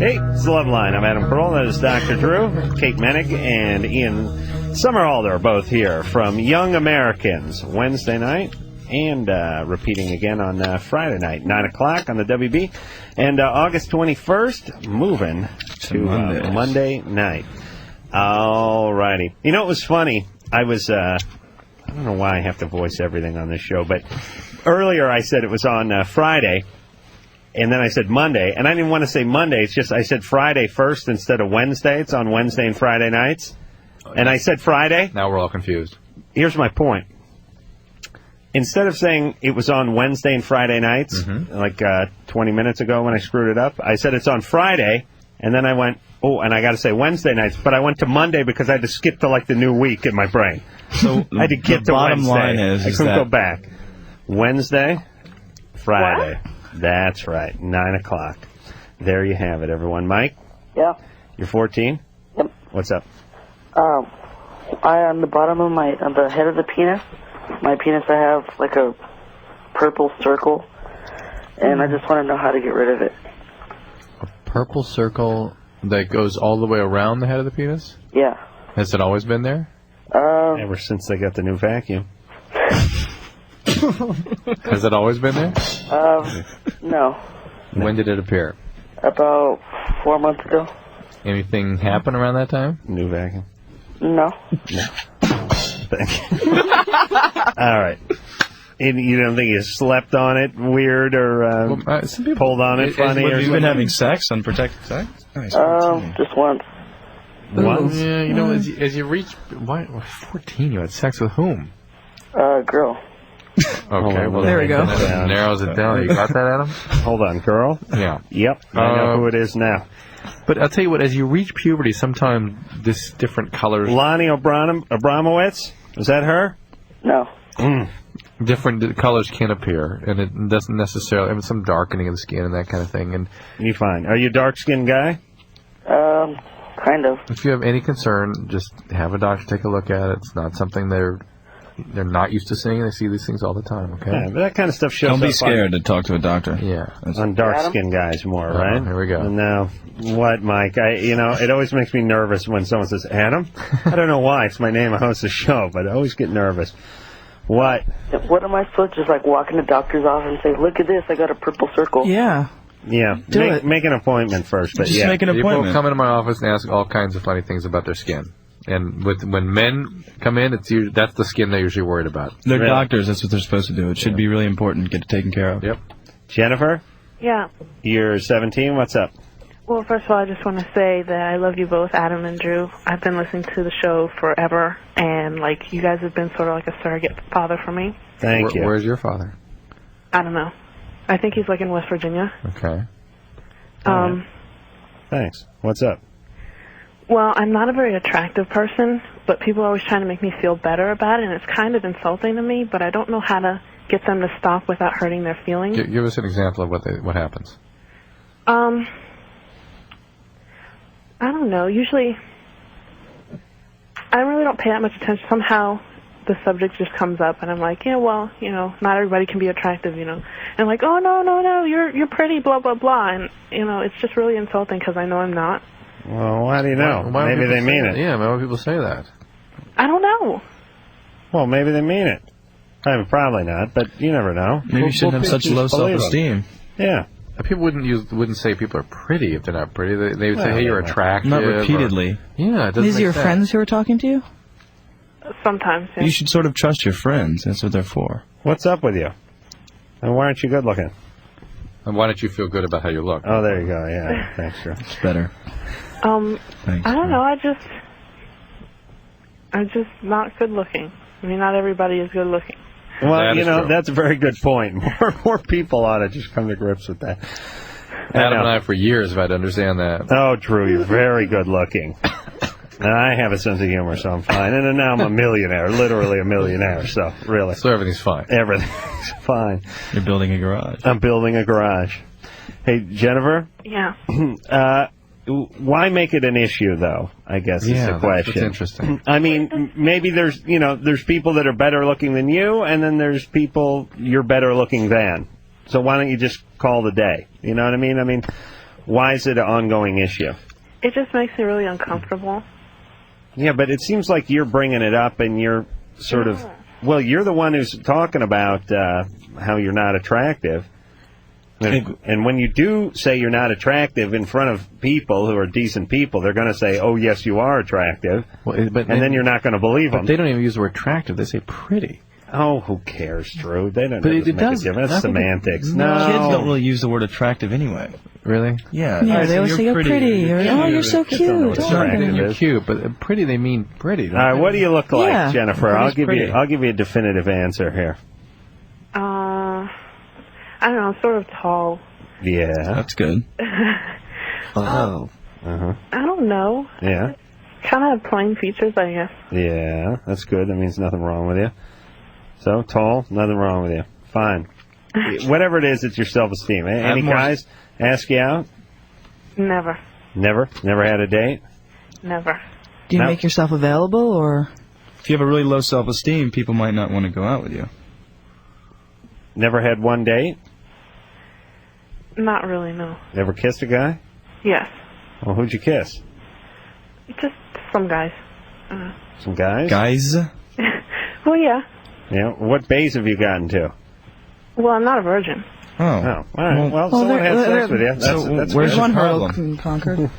Hey, it's the Loveline. I'm Adam Carolla. That is Dr. Drew. Kate Moennig and Ian Somerhalder are both here from Young Americans Wednesday night and repeating again on Friday night, 9 o'clock on the WB. And August 21st, moving to Monday night. All righty. You know, it was funny. I was, I don't know why I have to voice everything on this show, but earlier I said it was on Friday. And then I said Monday, and I didn't want to say Monday. It's just I said Friday first instead of Wednesday. It's on Wednesday and Friday nights. And I said Friday. Now we're all confused. Here's my point. Instead of saying it was on Wednesday and Friday nights, like 20 minutes ago when I screwed it up, I said it's on Friday, and then I went, oh, and I got to say Wednesday nights. But I went to Monday because I had to skip to like the new week in my brain. So I had to get to bottom Wednesday. line is I couldn't that go back. Wednesday, Friday. What? That's right, 9 o'clock. There you have it, everyone. Mike? Yeah. You're 14? Yep. What's up? On the bottom of on the head of the penis, my penis, I have like a purple circle, and I just want to know how to get rid of it. A purple circle that goes all the way around the head of the penis? Yeah. Has it always been there? Ever since they got the new vacuum. Has it always been there? No. When did it appear? About 4 months ago. Anything happen around that time? New vacuum. No. No. Thank you. All right. And you don't think you slept on it weird or pulled on it funny? Have or you something? been having sex, unprotected sex? Just once. Once? Yeah, you know, as you reach... Why, 14, you had sex with whom? Girl. Okay, well, there we go. That narrows it down. You got that, Adam? Hold on, girl? Yeah. Yep, I know who it is now. But I'll tell you what, as you reach puberty, sometimes this different colors... Lonnie Abramowitz? Is that her? No. Different colors can appear, and it doesn't necessarily... I mean, some darkening of the skin and that kind of thing. And you fine. Are you a dark-skinned guy? Kind of. If you have any concern, just have a doctor take a look at it. It's not something they're not used to seeing. They see these things all the time, okay? Yeah, but that kind of stuff shows up. Don't be scared to talk to a doctor. Yeah. On dark-skinned guys more, right? Here we go. And now, what, Mike? It always makes me nervous when someone says, Adam? I don't know why. It's my name. I host a show, but I always get nervous. What? What am I supposed to just like walk in the doctor's office and say, look at this, I got a purple circle? Yeah. Yeah. Make an appointment first, but Just yeah. make an appointment. People come into my office and ask all kinds of funny things about their skin. And when men come in, that's the skin they're usually worried about. They're doctors. That's what they're supposed to do. It should be really important. Get it taken care of. Yep. Jennifer? Yeah. You're 17. What's up? Well, first of all, I just want to say that I love you both, Adam and Drew. I've been listening to the show forever, and, like, you guys have been sort of like a surrogate father for me. Thank you. Where's your father? I don't know. I think he's, like, in West Virginia. Okay. Thanks. What's up? Well, I'm not a very attractive person, but people are always trying to make me feel better about it, and it's kind of insulting to me, but I don't know how to get them to stop without hurting their feelings. Give us an example of what happens. I don't know. Usually, I really don't pay that much attention. Somehow, the subject just comes up, and I'm like, yeah, well, not everybody can be attractive, And like, oh, no, you're pretty, blah, blah, blah. And, it's just really insulting because I know I'm not. Well, how do you know? Why maybe they mean it. Yeah, why would people say that? I don't know. Well, maybe they mean it. Probably not, but you never know. Maybe you shouldn't have such low self-esteem. Yeah. People wouldn't say people are pretty if they're not pretty. They would say, hey, you're attractive. Not repeatedly. Yeah, it doesn't These are make your sense. friends who are talking to you? Sometimes, yeah. You should sort of trust your friends. That's what they're for. What's up with you? And why aren't you good looking? And why don't you feel good about how you look? Oh, there you go. Yeah, thanks, sir. It's better. Thanks, I don't know. I'm just not good looking. I mean, not everybody is good looking. Well, that's a very good point. More people ought to just come to grips with that. Adam and I, for years, have had to understand that. Oh, Drew, you're very good looking. And I have a sense of humor, so I'm fine. And now I'm a millionaire, literally a millionaire, so really. So everything's fine. Everything's fine. You're building a garage. I'm building a garage. Hey, Jennifer? Yeah. Why make it an issue, though, I guess is the question. That's interesting. I mean, maybe there's people that are better looking than you, and then there's people you're better looking than. So why don't you just call the day? You know what I mean? Why is it an ongoing issue? It just makes me really uncomfortable. Yeah, but it seems like you're bringing it up and you're sort of... Well, you're the one who's talking about how you're not attractive. And when you do say you're not attractive in front of people who are decent people, they're going to say, oh, yes, you are attractive. And then you're not going to believe them. But they don't even use the word attractive. They say pretty. Oh, who cares, Drew? They don't But know it does. That's semantics. Kids don't really use the word attractive anyway. Really? Yeah. Yeah, they always say you're pretty, or oh, you're so cute. You're cute, but pretty, they mean pretty. All right, what do you look like, Yeah. Jennifer? I'll give you a definitive answer here. I don't know, I'm sort of tall. Yeah. That's good. Oh. Uh-huh. I don't know. Yeah. Kind of have plain features, I guess. Yeah, that's good. That means nothing wrong with you. So, tall, nothing wrong with you. Fine. Whatever it is, it's your self-esteem. Any guys ask you out? Never. Never? Never had a date? Never. Do you make yourself available, or...? If you have a really low self-esteem, people might not want to go out with you. Never had one date? Not really, no. Never kissed a guy? Yes. Well, who'd you kiss? Just some guys. Some guys? Guys? Well, yeah. Yeah. What bays have you gotten to? Well, I'm not a virgin. Oh. All right. Well, someone had sex with you. That's where's one hurdle problem. conquered?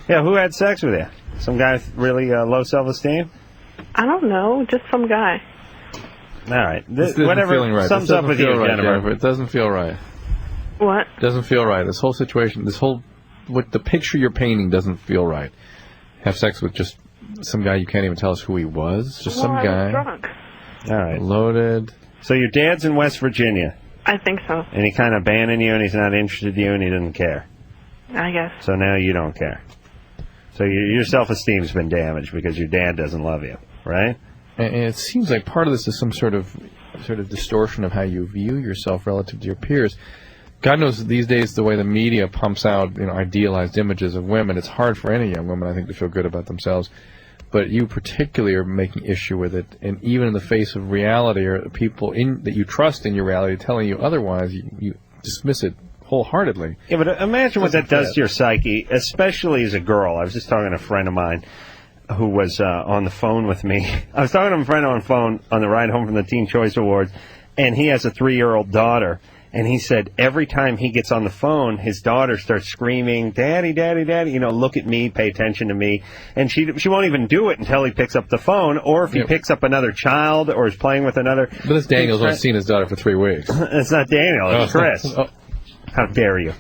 Yeah, who had sex with you? Some guy with really low self-esteem? I don't know, just some guy. All right. This doesn't Whatever feeling right. sums This up doesn't with feel you, right, Jennifer. It doesn't feel right. What? Doesn't feel right. This whole situation, what the picture you're painting doesn't feel right. Have sex with just some guy you can't even tell us who he was. Just some guy. I was drunk. All right. Loaded. So your dad's in West Virginia. I think so. And he kind of abandoned you, and he's not interested in you, and he doesn't care. I guess. So now you don't care. So your self-esteem's been damaged because your dad doesn't love you, right? And it seems like part of this is some sort of distortion of how you view yourself relative to your peers. God knows these days the way the media pumps out idealized images of women, it's hard for any young woman, I think, to feel good about themselves. But you particularly are making issue with it, and even in the face of reality or people that you trust in your reality telling you otherwise, you dismiss it wholeheartedly. Yeah, but imagine what that does to your psyche, especially as a girl. I was just talking to a friend of mine who was on the phone with me. I was talking to a friend on the phone on the ride home from the Teen Choice Awards, and he has a 3-year-old daughter. And he said every time he gets on the phone, his daughter starts screaming, "Daddy, Daddy, Daddy!" Look at me, pay attention to me. And she won't even do it until he picks up the phone, or if he picks up another child or is playing with another. But this Daniel's only seen his daughter for 3 weeks. It's not Daniel, it's Chris. How dare you?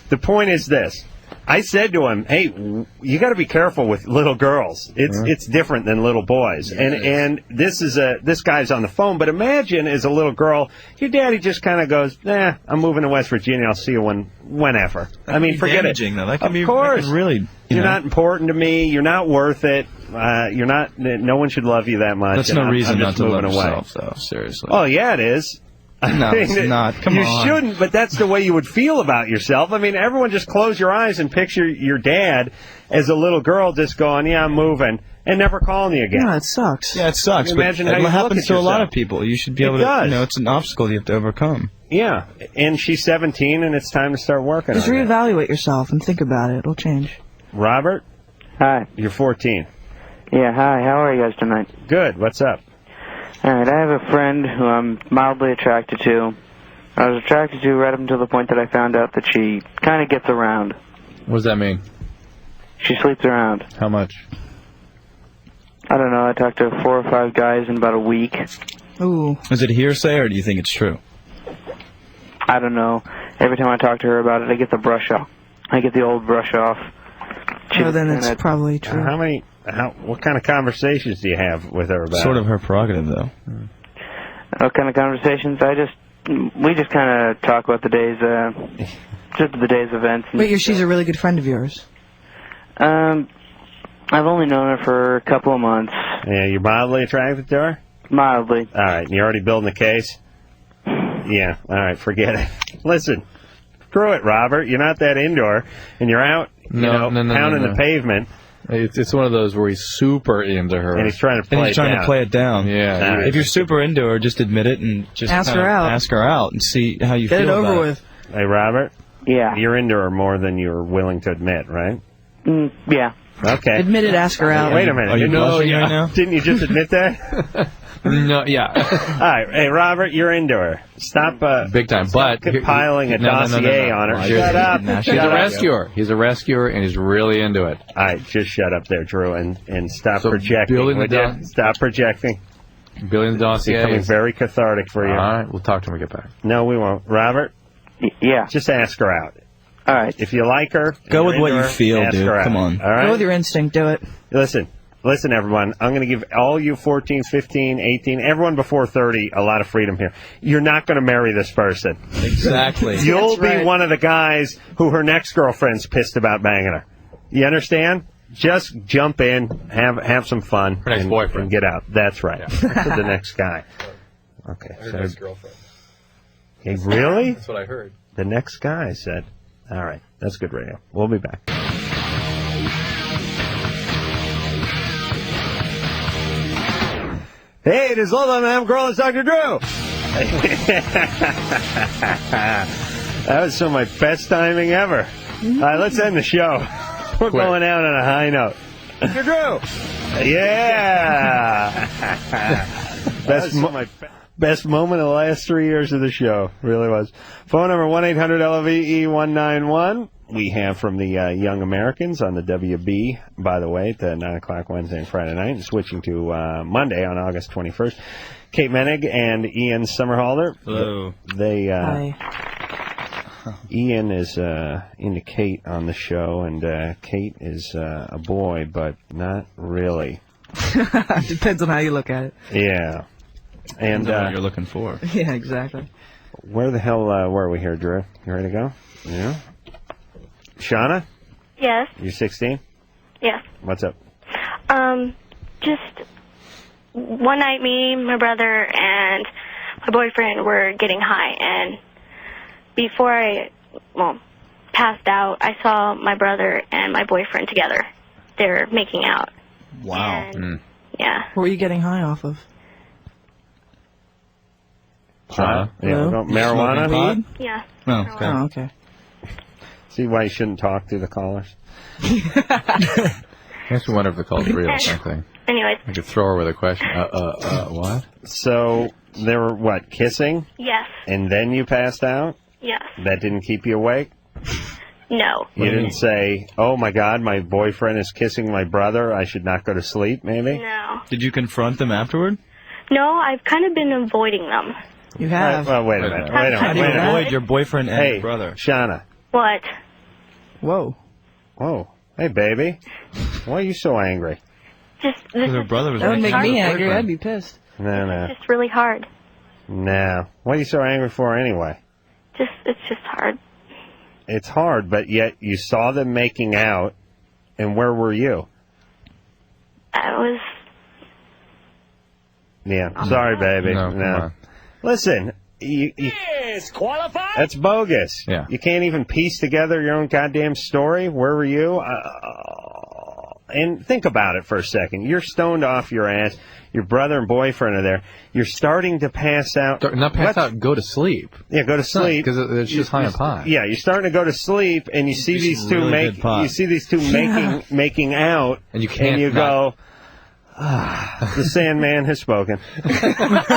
The point is this. I said to him, "Hey, you got to be careful with little girls. It's different than little boys." And this guy's on the phone. But imagine as a little girl, your daddy just kind of goes, I'm moving to West Virginia. I'll see you whenever. I mean, forget it. Though. That can of be course, really. You're not important to me. You're not worth it. You're not. No one should love you that much. That's no reason not to love away. yourself, though. Seriously. Oh yeah, it is. No, it's not. Come on. You shouldn't, but that's the way you would feel about yourself. I mean, everyone just close your eyes and picture your dad as a little girl just going, "Yeah, I'm moving," and never calling you again. Yeah, it sucks. Yeah, it sucks. Imagine but how it you happens look at to a lot yourself. of people. You should be able It does. to. It's an obstacle you have to overcome. Yeah, and she's 17, and it's time to start working Just on it. reevaluate yourself and think about it. It'll change. Robert? Hi. You're 14. Yeah, hi. How are you guys tonight? Good. What's up? All right, I have a friend who I'm mildly attracted to. I was attracted to right up until the point that I found out that she kind of gets around. What does that mean? She sleeps around. How much? I don't know. I talked to 4 or 5 guys in about a week. Ooh. Is it hearsay, or do you think it's true? I don't know. Every time I talk to her about it, I get the brush off. I get the old brush off. Then it's probably true. What kind of conversations do you have with her about Sort it? of her prerogative, though. What kind of conversations? We just kind of talk about the day's, just the day's events. Wait, she's a really good friend of yours. I've only known her for a couple of months. Yeah, you're mildly attracted to her? Mildly. All right, you're already building a case? Yeah, all right, forget it. Listen, screw it, Robert. You're not that indoor, and you're out, pounding the pavement. It's one of those where he's super into her. And he's trying to play it down. Yeah. If you're super into her, just admit it and just ask her out. Ask her out and see how you Get feel it over about with. Hey, Robert? Yeah. You're into her more than you're willing to admit, right? Yeah. Okay. Admit it, ask her out. Wait a minute. Are you blushing right now? Didn't you just admit that? No, yeah. All right. Hey, Robert, you're into her. Stop. Big time. Stop But compiling a dossier on her. Shut up. He's a rescuer. He's a rescuer, and he's really into it. All right, just shut up there, Drew, and stop projecting. building the would you? Stop projecting. Building the dossier. It's becoming very cathartic for you. All right, we'll talk to him when we get back. No, we won't. Robert? Yeah. Just ask her out. All right. If you like her, Go with you're what into you her, feel, ask dude. her out. Come on. All right? Go with your instinct. Do it. Listen, everyone. I'm going to give all you 14, 15, 18, everyone before 30 a lot of freedom here. You're not going to marry this person. Exactly. You'll That's right. be one of the guys who her next girlfriend's pissed about banging her. You understand? Just jump in, have some fun, Her next boyfriend. and get out. That's right. That's the next guy. Okay. Her so- next girlfriend. Hey, really? That's what I heard. The next guy said. All right. That's good radio. We'll be back. Hey, it is Loveline. I'm Carolla. It's Dr. Drew. That was some of my best timing ever. All right, let's end the show. We're going out on a high note. Dr. Drew. Yeah. Best moment of the last 3 years of the show. Really was. Phone number 1-800-LOVE-191. We have from the Young Americans on the WB, by the way, at 9 o'clock Wednesday and Friday night, and switching to Monday on August 21st. Kate Moennig and Ian Somerhalder. Hello. They, Ian is into Kate on the show, and Kate is a boy, but not really. Depends on how you look at it. Yeah. And what you're looking for. Yeah, exactly. Where the hell were we here, Drew? You ready to go? Yeah. Shauna? Yes. You're 16? Yes. What's up? Just one night, me, my brother, and my boyfriend were getting high, and before I, passed out, I saw my brother and my boyfriend together. They were making out. Wow. And, yeah. What were you getting high off of? Yeah. Marijuana? Pot? Yeah. Oh, okay. Oh, okay. See why you shouldn't talk to the callers? Makes me wonder if the call's real or something. Anyways. I could throw her with a question. What? So, they were, what, kissing? Yes. And then you passed out? Yes. That didn't keep you awake? No. You didn't say, oh my God, my boyfriend is kissing my brother, I should not go to sleep, maybe? No. Did you confront them afterward? No, I've kind of been avoiding them. You have. Well, wait a minute. How do you avoid your boyfriend and Hey, your brother? Shauna. What? Whoa. Whoa. Hey, baby. Why are you so angry? Just this Because her is brother was That would make making me out with angry. her I'd be pissed. No. just really hard. No. What are you so angry for anyway? It's just hard. It's hard, but yet you saw them making out, and where were you? I was. Yeah. Sorry, baby. No, come on. Listen, you qualified? That's bogus. Yeah. You can't even piece together your own goddamn story. Where were you? And think about it for a second. You're stoned off your ass. Your brother and boyfriend are there. You're starting to pass out. Not pass out, go to sleep. Yeah, go to sleep. Because it's just high on pot. Yeah, you're starting to go to sleep, and you see these two really good pot. You see these two making out, And you can't and you not- go. The Sandman has spoken.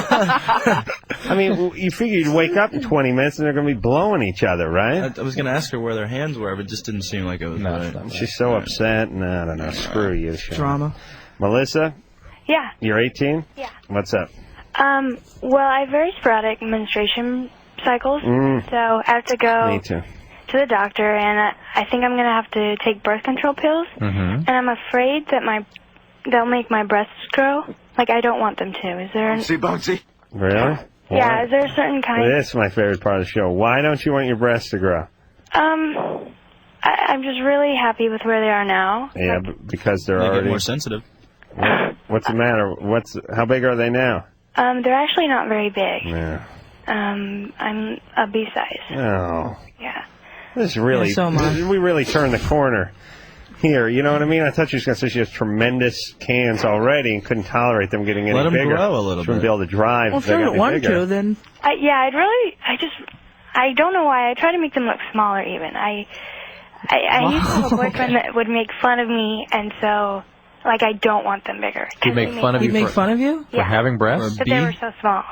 I mean, you figure you'd wake up in 20 minutes and they're going to be blowing each other, right? I was going to ask her where their hands were, but it just didn't seem like it was right. She's so upset. No, I don't know. Screw you, Sean. Drama. Melissa, Yeah. you're 18? Yeah. What's up? Well, I have very sporadic menstruation cycles, so I have to go Me too. to the doctor, and I think I'm going to have to take birth control pills, Mm-hmm. and I'm afraid that they'll make my breasts grow. Like, I don't want them to. Is there Bouncy. Really? Yeah, is there a certain kind? This is my favorite part of the show. Why don't you want your breasts to grow? I'm just really happy with where they are now. Yeah, because they're They already get more sensitive. What's the matter? How big are they now? They're actually not very big. Yeah. I'm a B size. Oh. Yeah. This is really, Yeah, so am I. we really turned the corner here. You know what I mean? I thought she was going to say she has tremendous cans already and couldn't tolerate them getting any Let 'em bigger. grow a little She wouldn't bit. be able to drive. Well, if if they you got don't any want bigger. to, then Yeah, I don't know why. I try to make them look smaller even. I used to have a boyfriend that would make fun of me, and so, like, I don't want them bigger. He'd make fun of you. He'd make fun of you? For having breasts? But they were so small.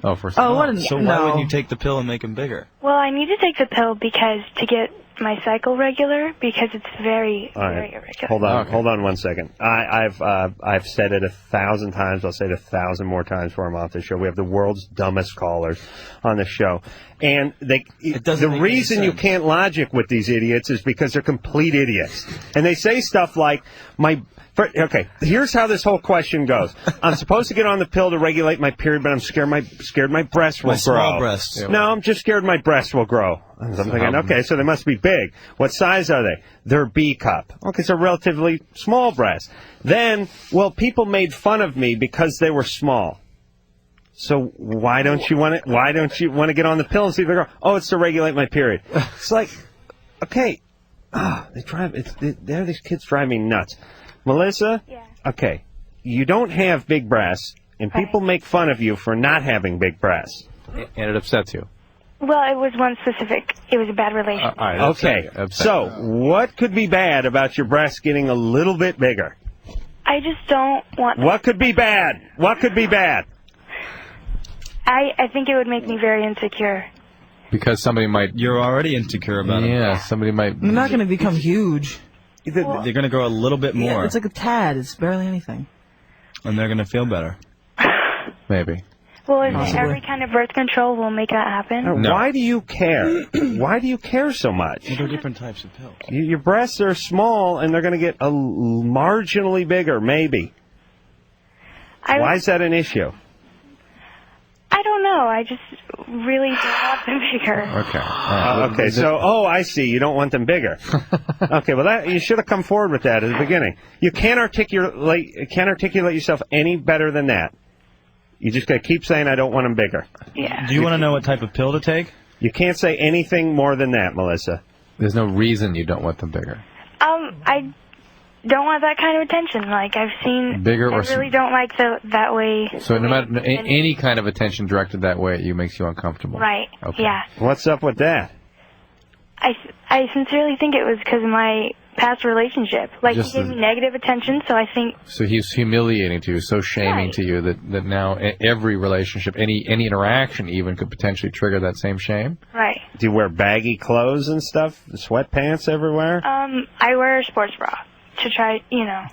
Oh, for Oh, what So why would you take the pill and make them bigger? Well, I need to take the pill because to get my cycle regular, because it's very, All very right. irregular. Hold on 1 second. I've said it 1,000 times. I'll say it 1,000 more times before I'm off the show. We have the world's dumbest callers on the show, and the reason you can't logic with these idiots is because they're complete idiots, and they say stuff like okay, here's how this whole question goes. I'm supposed to get on the pill to regulate my period, but I'm scared my breasts will grow. Small breasts. No, I'm just scared my breasts will grow. I'm thinking, okay, so they must be big. What size are they? They're B cup. Okay, so relatively small breasts. Then, well, people made fun of me because they were small. So why don't you want to get on the pill and see if they grow? Oh, it's to regulate my period. It's like, okay, these kids drive me nuts. Melissa? Yeah. Okay, you don't have big breasts, and people make fun of you for not having big breasts. And it upsets you. Well, it was one specific. It was a bad relationship. Okay, so what could be bad about your breasts getting a little bit bigger? I just don't want... What could be bad? What could be bad? I think it would make me very insecure. Because somebody might... You're already insecure about it. Yeah, somebody might... They're not going to become huge. They're going to grow a little bit more. Yeah, it's like a tad. It's barely anything. And they're going to feel better. Maybe. Well, isn't every kind of birth control will make that happen? No. Why do you care? Why do you care so much? There are different types of pills. Your breasts are small, and they're going to get marginally bigger, maybe. Why is that an issue? I don't know. I just really don't want them bigger. Okay. Okay. So, I see. You don't want them bigger. Okay. Well, you should have come forward with that at the beginning. You can't articulate yourself any better than that. You just got to keep saying, I don't want them bigger. Yeah. Do you want to know what type of pill to take? You can't say anything more than that, Melissa. There's no reason you don't want them bigger. I don't want that kind of attention. Like, I've seen... Bigger or... I really don't like that way. So no matter... Any kind of attention directed that way at you makes you uncomfortable. Right. Okay. Yeah. What's up with that? I sincerely think it was because of my past relationship. Like, Just he gave me negative attention, so I think... So he's humiliating to you, so shaming to you that now every relationship, any interaction even could potentially trigger that same shame? Right. Do you wear baggy clothes and stuff? Sweatpants everywhere? I wear a sports bra to try,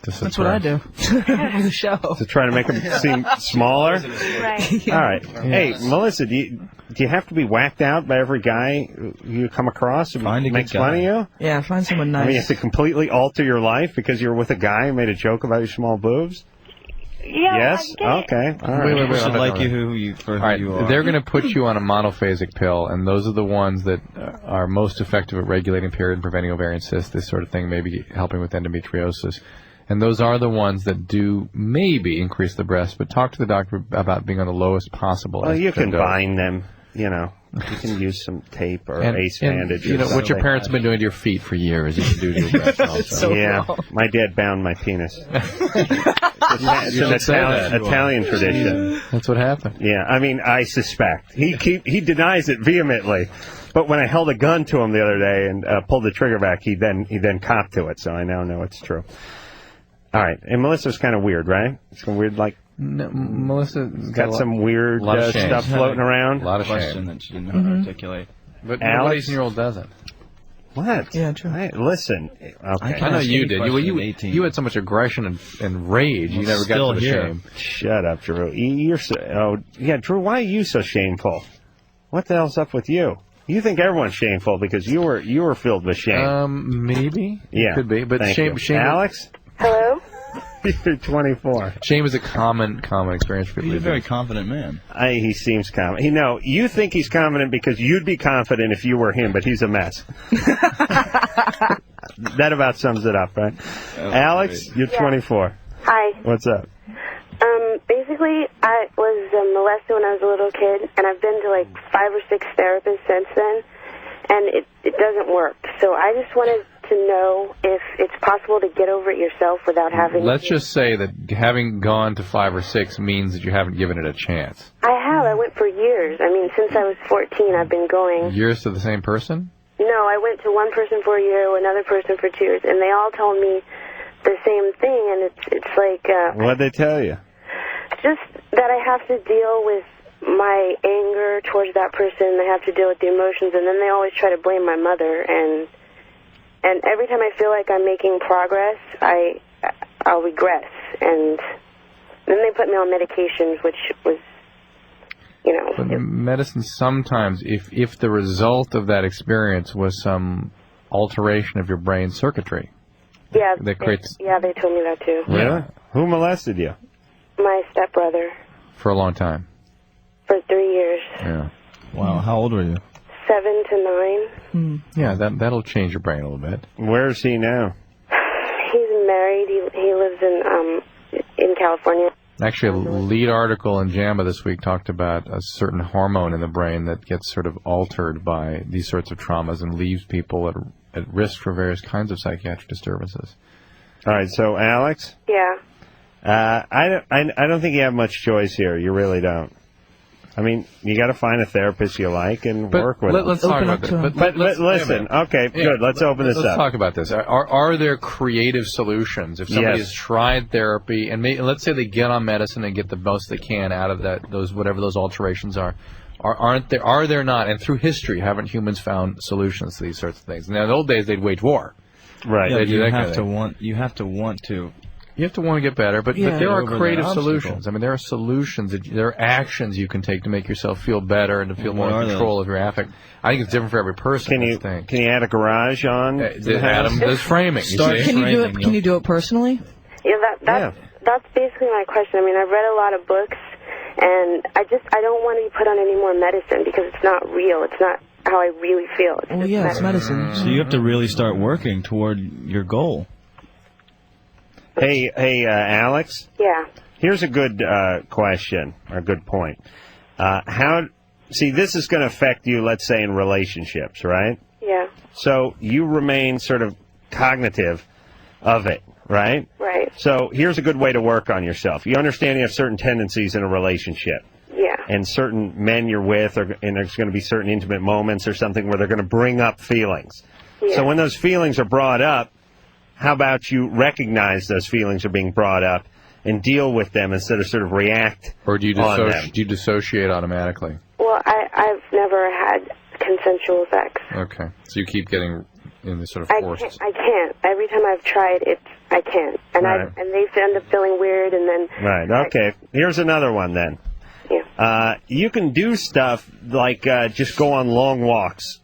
That's what I do. The show. To try to make them seem smaller? Right. All right. Hey, Melissa, do you have to be whacked out by every guy you come across who makes fun of you? Yeah, find someone nice. I mean, you have to completely alter your life because you're with a guy who made a joke about your small boobs? Yeah. Yes? Okay. All right. Wait, should like you who you are. They're going to put you on a monophasic pill, and those are the ones that are most effective at regulating period and preventing ovarian cysts, this sort of thing, maybe helping with endometriosis. And those are the ones that do maybe increase the breast, but talk to the doctor about being on the lowest possible. Well, you can bind them, You can use some tape or ace bandage. What your parents have been doing to your feet for years, you can do to your breast also. My dad bound my penis. It's an Italian tradition. That's what happened. Yeah, I mean, I suspect. He denies it vehemently. But when I held a gun to him the other day and pulled the trigger back, he then copped to it. So I now know it's true. All right, and Melissa's kind of weird, right? It's kind of weird, like. No, Melissa got some weird stuff floating around. A lot of question that she didn't know how to articulate. But Alex, 18-year-old doesn't. What? Yeah, true. Listen, okay. I know you did. You had so much aggression and rage. You never got to the shame. Shut up, Drew. Drew. Why are you so shameful? What the hell's up with you? You think everyone's shameful because you were filled with shame. Maybe. Yeah, could be. But shame. Alex. Hello. You're 24. Shame is a common experience for people. He's a very confident man. He seems confident. You think he's confident because you'd be confident if you were him, but he's a mess. That about sums it up, right? Alex, you're 24. Hi. What's up? Basically, I was molested when I was a little kid, and I've been to like 5 or 6 therapists since then, and it doesn't work. So I just wanted to know if it's possible to get over it yourself without having... Let's just say that having gone to 5 or 6 means that you haven't given it a chance. I have. I went for years. years. I mean, since I was 14, I've been going. Years to the same person? No, I went to one person for a year, another person for 2 years, and they all told me the same thing, and it's like... What'd they tell you? Just that I have to deal with my anger towards that person, I have to deal with the emotions, and then they always try to blame my mother, and every time I feel like I'm making progress, I'll regress, and then they put me on medications, which was, you know... But medicine sometimes, if the result of that experience was some alteration of your brain circuitry... Yeah, that creates... yeah, they told me that too. Really? Who molested you? My stepbrother, For a long time. for 3 years. Yeah. Wow, how old were you? 7 to 9. Yeah, that'll change your brain a little bit. Where is he now? He's married. He lives in California. Actually, a lead article in JAMA this week talked about a certain hormone in the brain that gets sort of altered by these sorts of traumas and leaves people at risk for various kinds of psychiatric disturbances. All right, so Alex? Yeah. I don't think you have much choice here. You really don't. I mean, you got to find a therapist you like and work with them. Let's talk about this. But listen, okay, good. Let's open this up. Let's talk about this. Are there creative solutions? If somebody has tried therapy, and let's say they get on medicine and get the most they can out of whatever those alterations are, are there not? And through history, haven't humans found solutions to these sorts of things? Now, in the old days, they'd wage war. Right. Yeah, you You have to want to. You have to want to get better, but there are Over creative that solutions. I mean, there are solutions, there are actions you can take to make yourself feel better and to feel more in control of your affect. I think it's different for every person. Can you add a garage on? Adam does framing. Can you do it personally? Yeah, that's basically my question. I mean, I've read a lot of books, and I don't want to be put on any more medicine because it's not real. It's not how I really feel. It's just it's medicine. So you have to really start working toward your goal. Hey, Alex? Yeah. Here's a good question, or a good point. This is going to affect you, let's say, in relationships, right? Yeah. So you remain sort of cognitive of it, right? Right. So here's a good way to work on yourself. You understand you have certain tendencies in a relationship. Yeah. And certain men you're with, and there's going to be certain intimate moments or something where they're going to bring up feelings. Yeah. So when those feelings are brought up, how about you recognize those feelings are being brought up and deal with them instead of sort of react Or do you on them? dissociate automatically? Well, I've never had consensual sex. Okay. So you keep getting in this sort of forced... I can't. Every time I've tried it, I can't. And Right. and they end up feeling weird, and then... Right, okay. Here's another one then. Yeah. You can do stuff like just go on long walks.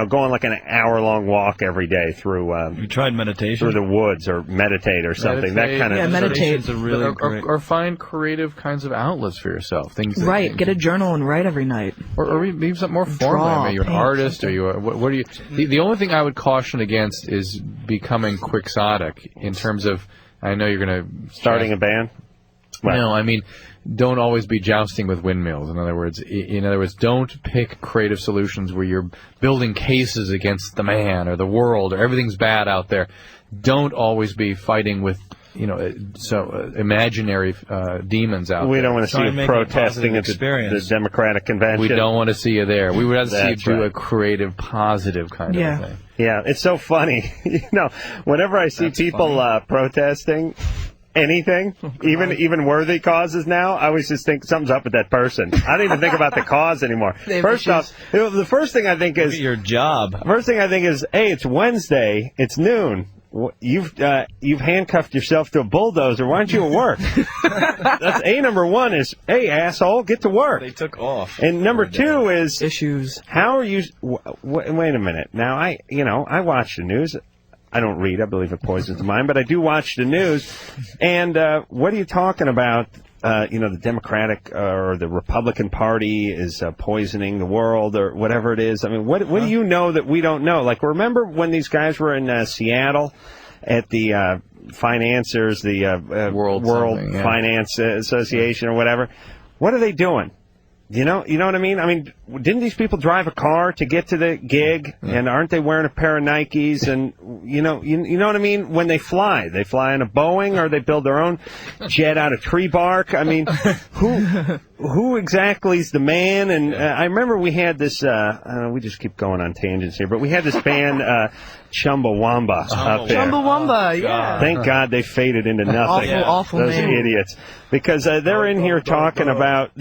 Go on like an hour-long walk every day through... you tried meditation? Through the woods, or meditate or something. Meditate. That kind of... meditate. Or find creative kinds of outlets for yourself. Things that Right. Get a journal and write every night. Or maybe something more formal. I mean, you're an artist, or you. What are you? The only thing I would caution against is becoming quixotic in terms of. I know you're going to starting a band. Right. No, I mean, don't always be jousting with windmills. In other words, don't pick creative solutions where you're building cases against the man or the world or everything's bad out there. Don't always be fighting with imaginary demons out there. We don't want to see you protesting at the Democratic convention. We don't want to see you there. We would rather see you do right. a creative, positive kind of thing. Yeah, it's so funny. Whenever I see people protesting anything, even worthy causes now, I always just think something's up with that person. I don't even think about the cause anymore. First off, the first thing I think is your job. First thing I think is, hey, it's Wednesday, it's noon. You've handcuffed yourself to a bulldozer. Why aren't you at work? That's number one is, hey, asshole, get to work. They took off. And number two is issues. How are you? Wait a minute. Now I watch the news. I don't read. I believe it poisons the mind, but I do watch the news. And what are you talking about? The Democratic or the Republican Party is poisoning the world or whatever it is. I mean, what do you know that we don't know? Like, remember when these guys were in Seattle at the financiers, the World something, Finance Association or whatever? What are they doing? You know what I mean? I mean, didn't these people drive a car to get to the gig? And aren't they wearing a pair of Nikes? And you know what I mean? When they fly in a Boeing, or they build their own jet out of tree bark. I mean, who exactly is the man? And I remember we had this. We just keep going on tangents here, but we had this band Chumbawamba up there. Chumbawamba, yeah. Thank God they faded into nothing. Awful Those name. idiots. Because they're in here talking about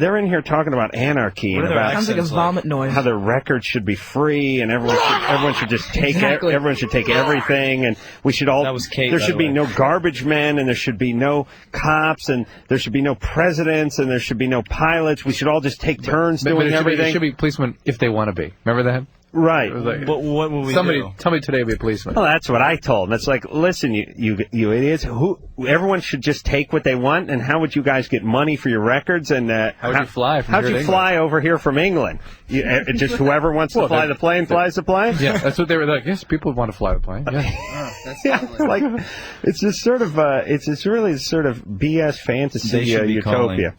anarchy and about sounds like a vomit noise. how the records should be free and everyone should just take everyone should take everything, and we should all there should be no garbage men, and there should be no cops, and there should be no presidents, and there should be no pilots. We should all just take turns doing everything. There should be policemen if they want to be. Remember that? Right. Like, what will we do? Tell me today to be a policeman. Well, that's what I told them. It's like, listen, you idiots. Everyone should just take what they want, and how would you guys get money for your records? And how would you fly from how'd here you to fly over here from England? Just whoever wants to fly the plane flies the plane? Yeah, that's what they were like. Yes, people want to fly the plane. Yeah. It's just sort of it's really sort of BS fantasy utopia. Calling.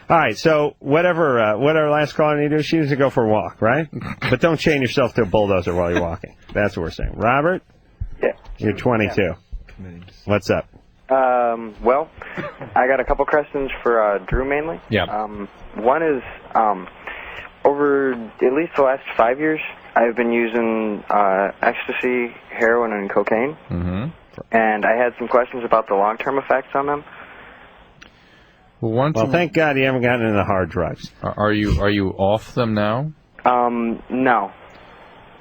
All right, so what our last caller need to do, she needs to go for a walk, right? But don't chain yourself to a bulldozer while you're walking. That's what we're saying. Robert? Yeah. You're 22. Yeah. What's up? Well, I got a couple questions for Drew mainly. Yeah. One is, over at least the last 5 years, I've been using ecstasy, heroin, and cocaine. Mm-hmm. And I had some questions about the long-term effects on them. Well, thank God you haven't gotten into the hard drugs. Are you off them now? No.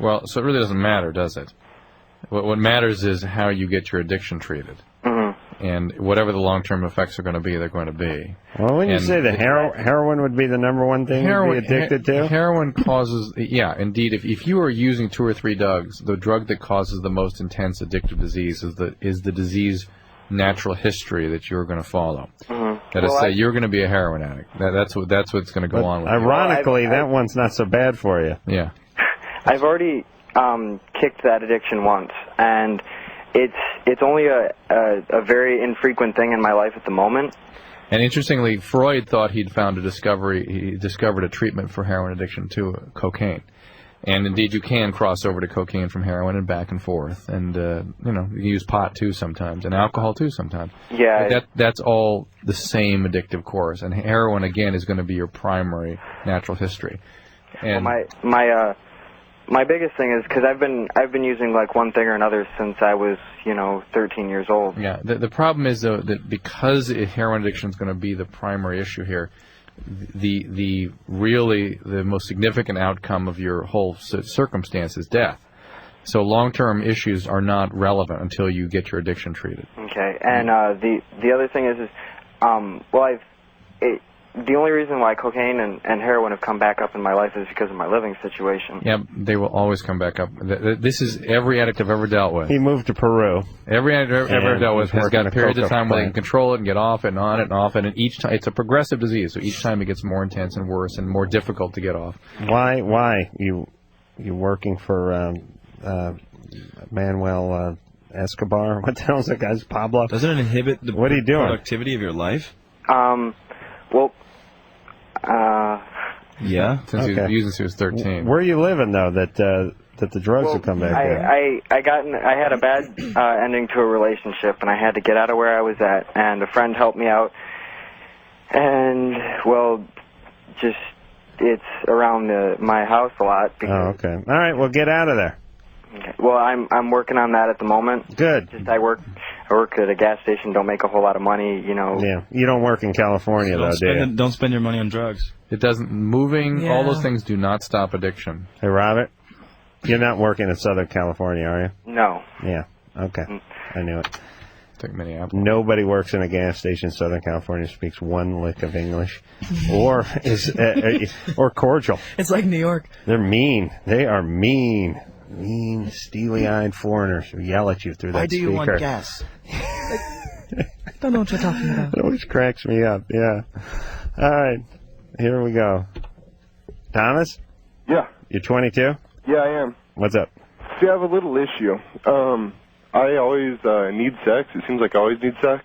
Well, so it really doesn't matter, does it? What matters is how you get your addiction treated. Mm-hmm. And whatever the long-term effects are going to be, they're going to be. Well, when you say that heroin would be the number one thing you'd be addicted to? Heroin causes, yeah, indeed. If you are using 2 or 3 drugs, the drug that causes the most intense addictive disease is the disease natural history that you're going to follow. Mm-hmm. That is, say you're going to be a heroin addict. That's what's going to go on with you. Ironically, that one's not so bad for you. Yeah. I've already kicked that addiction once, and it's only a very infrequent thing in my life at the moment. And interestingly, Freud thought he discovered a treatment for heroin addiction to cocaine. And indeed, you can cross over to cocaine from heroin and back and forth, and you use pot too sometimes, and alcohol too sometimes. Yeah, that's all the same addictive course, and heroin again is going to be your primary natural history. And well, my biggest thing is because I've been using like one thing or another since I was 13 years old. Yeah, the problem is though that because heroin addiction is going to be the primary issue here, the most significant outcome of your whole circumstance is death. So long-term issues are not relevant until you get your addiction treated. Okay, and the other thing is the only reason why cocaine and heroin have come back up in my life is because of my living situation. Yeah, they will always come back up. This is every addict I've ever dealt with. He moved to Peru. Every addict I've ever dealt with has got periods of time where they can control it and get off it and on it and off it, and each time it's a progressive disease, so each time it gets more intense and worse and more difficult to get off. Why you working for Manuel Escobar? What the hell is that guy's Pablo? Doesn't it inhibit the what are you doing? productivity of your life? Yeah, since he was using since he was 13. Where are you living though? That the drugs have come back. I had a bad ending to a relationship, and I had to get out of where I was at. And a friend helped me out, and it's around my house a lot. Oh, okay. All right. Well, get out of there. Okay. Well, I'm working on that at the moment. Good. I work at a gas station. Don't make a whole lot of money, Yeah. You don't work in California though, do you? Don't spend your money on drugs. It doesn't. All those things do not stop addiction. Hey, Robert, you're not working in Southern California, are you? No. Yeah. Okay. I knew it. Like Minneapolis. Nobody works in a gas station in Southern California speaks one lick of English, or is or cordial. It's like New York. They're mean. They are mean. Mean, steely-eyed foreigners who yell at you through that speaker. Why do you want gas? Don't know what you're talking about. It always cracks me up, yeah. All right, here we go. Thomas? Yeah. You're 22? Yeah, I am. What's up? See, I have a little issue. I always need sex. It seems like I always need sex.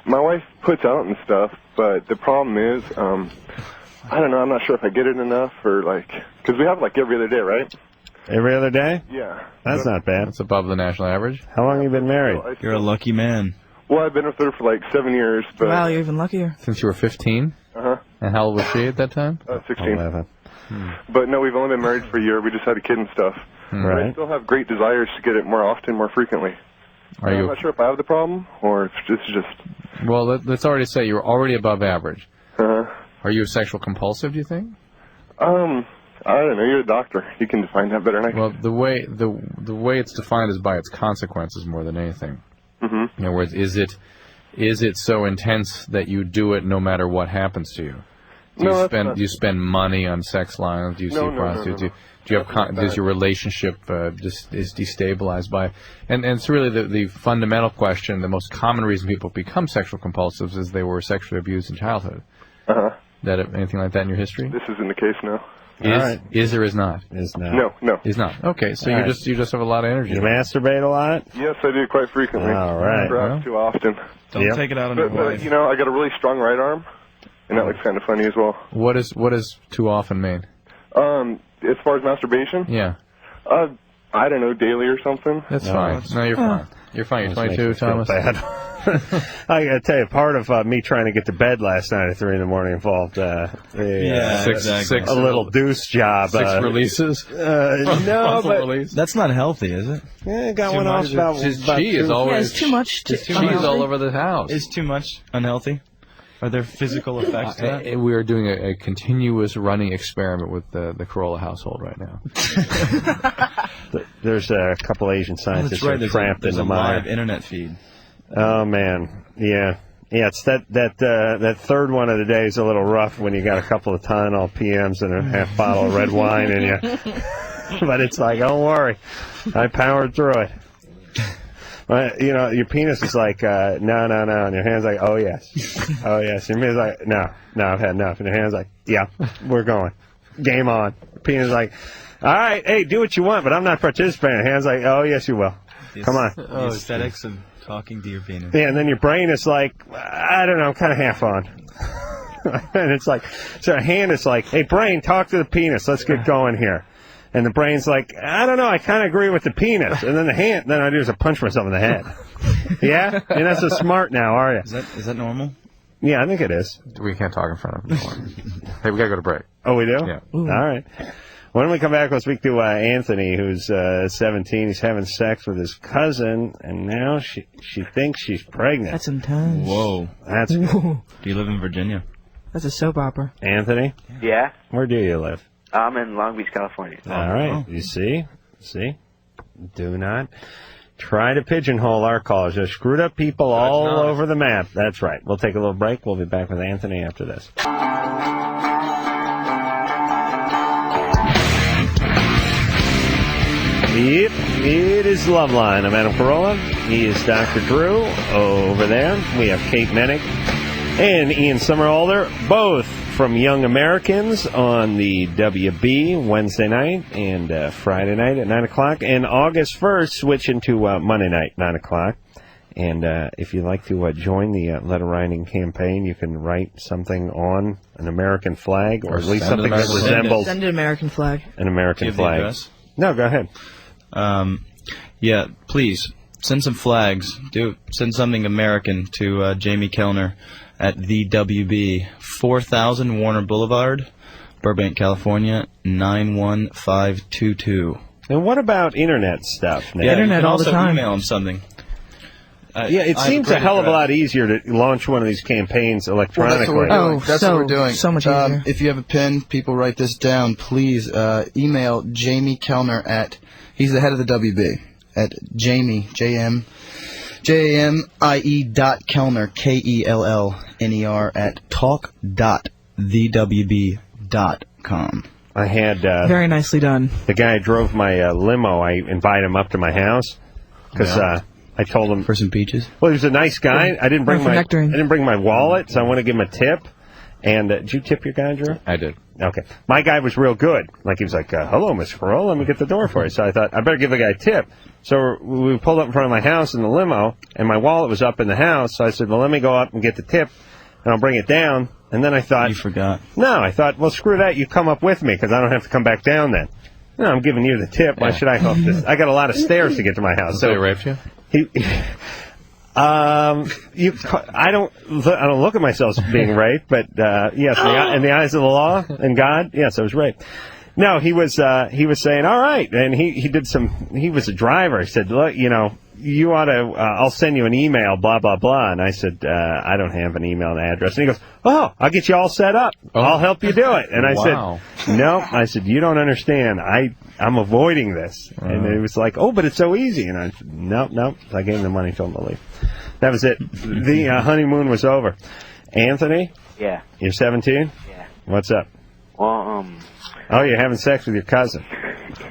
My wife puts out and stuff, but the problem is I don't know. I'm not sure if I get it enough or because we have every other day, right? Every other day? Yeah. That's not bad. That's above the national average. How long have you been married? You're a lucky man. Well, I've been with her for 7 years, but Wow, you're even luckier. Since you were 15? Uh-huh. And how old was she at that time? 16. 11. But no, we've only been married for a year. We just had a kid and stuff. But I still have great desires to get it more often, more frequently. I'm not sure if I have the problem or if it's just... Well, let's already say you're already above average. Uh-huh. Are you sexual compulsive, do you think? I don't know. You're a doctor. You can define that better than I can. Well, the way it's defined is by its consequences more than anything. Mm-hmm. In other words, is it so intense that you do it no matter what happens to you? Do you spend money on sex lines? Do you see prostitutes? No. Do you have does your relationship is destabilized by? And it's really the fundamental question. The most common reason people become sexual compulsives is they were sexually abused in childhood. Uh-huh. Anything like that in your history? This isn't the case now. Is or is not? Is not. No. Is not. Okay, so All you right. just have a lot of energy. You masturbate a lot? Yes, I do quite frequently. All right. Perhaps too often. Don't take it out on your wife. But, I got a really strong right arm, and that looks kind of funny as well. What does too often mean? As far as masturbation? Yeah. I don't know, daily or something. That's fine. No, you're fine. You're fine. You're 22, Thomas. I gotta tell you, part of me trying to get to bed last night at 3 in the morning involved a little deuce job. 6 releases. No, but that's not healthy, is it? Yeah, got one off about. His chi is always. it's too much. His chi is all over the house. Is too much unhealthy? Are there physical effects to that? We are doing a continuous running experiment with the Carolla household right now. There's a couple Asian scientists right. who are trapped in the mire. Live internet feed. Oh man, yeah. It's that third one of the day is a little rough when you got a couple of Tylenol PMs and a half bottle of red wine in you. But it's like, don't worry, I powered through it. Your penis is like, no, and your hand's like, oh yes. Your penis is like, no, I've had enough. And your hand's like, yeah, we're going. Game on. Your penis is like, all right, hey, do what you want, but I'm not participating. Your hand's like, oh yes, you will. Come on. The aesthetics of talking to your penis. Yeah, and then your brain is like, I don't know, I'm kind of half on. And it's like, so a hand is like, hey, brain, talk to the penis. Let's get going here. And the brain's like, I don't know, I kind of agree with the penis. And then the hand, then I do is I punch myself in the head. Yeah? You're not so smart now, are you? Is that normal? Yeah, I think it is. We can't talk in front of him. Hey, we got to go to break. Oh, we do? Yeah. All right. When we come back, we'll speak to Anthony, who's 17. He's having sex with his cousin, and now she thinks she's pregnant. That's intense. Whoa. That's Whoa. Do you live in Virginia? That's a soap opera. Anthony? Yeah, Where do you live? I'm in Long Beach, California. All right. You see? Do not try to pigeonhole our callers. There's screwed up people all over the map. That's right. We'll take a little break. We'll be back with Anthony after this. Yep, it is Loveline. I'm Adam Carolla. He is Dr. Drew over there. We have Kate Moennig and Ian Somerhalder, both from Young Americans on the WB Wednesday night and Friday night at 9 o'clock. And August 1st, switching to Monday night, 9 o'clock. And if you'd like to join the letter writing campaign, you can write something on an American flag or at least something that resembles Send an American flag. an American flag. Address? No, go ahead. Yeah, please send some flags. Send something American to Jamie Kellner at the WB, 4000 Warner Boulevard, Burbank, California, 91522. And what about internet stuff, Nick? Yeah, Internet you can all also the time. email him something. Yeah, it seems a hell of a lot easier to launch one of these campaigns electronically. That's what we're doing. So much easier. If you have a pen, people write this down. Please email Jamie Kellner he's the head of the WB, at Jamie, Jamie.Kellner, KELLNER, at talk.thewb.com. I had Very nicely done. the guy who drove my limo. I invited him up to my house because I told him for some peaches. Well, he was a nice guy. I didn't bring for nectarine. I didn't bring my wallet, so I want to give him a tip. And did you tip your guy, Drew? I did. Okay. My guy was real good. Like, he was like, hello, Miss Carolla, let me get the door for you. So I thought, I better give the guy a tip. So we pulled up in front of my house in the limo, and my wallet was up in the house. So I said, well, let me go up and get the tip, and I'll bring it down, And then I thought... You forgot. No, I thought, well, screw that. You come up with me because I don't have to come back down then. No, I'm giving you the tip. Why should I help this? I got a lot of stairs to get to my house. So he raped you? I don't look at myself as being raped, but yes, in the eyes of the law and God, yes, I was raped. No, he was saying, all right, and he was a driver. He said, look, you ought to, I'll send you an email, blah, blah, blah. And I said, I don't have an email and address. And he goes, oh, I'll get you all set up. I'll help you do it. And I said, no, you don't understand. I'm avoiding this. And he was like, oh, but it's so easy. And I said, no. I gave him the money, told him to leave. That was it. The honeymoon was over. Anthony? Yeah. You're 17? Yeah. What's up? Well, Oh, you're having sex with your cousin.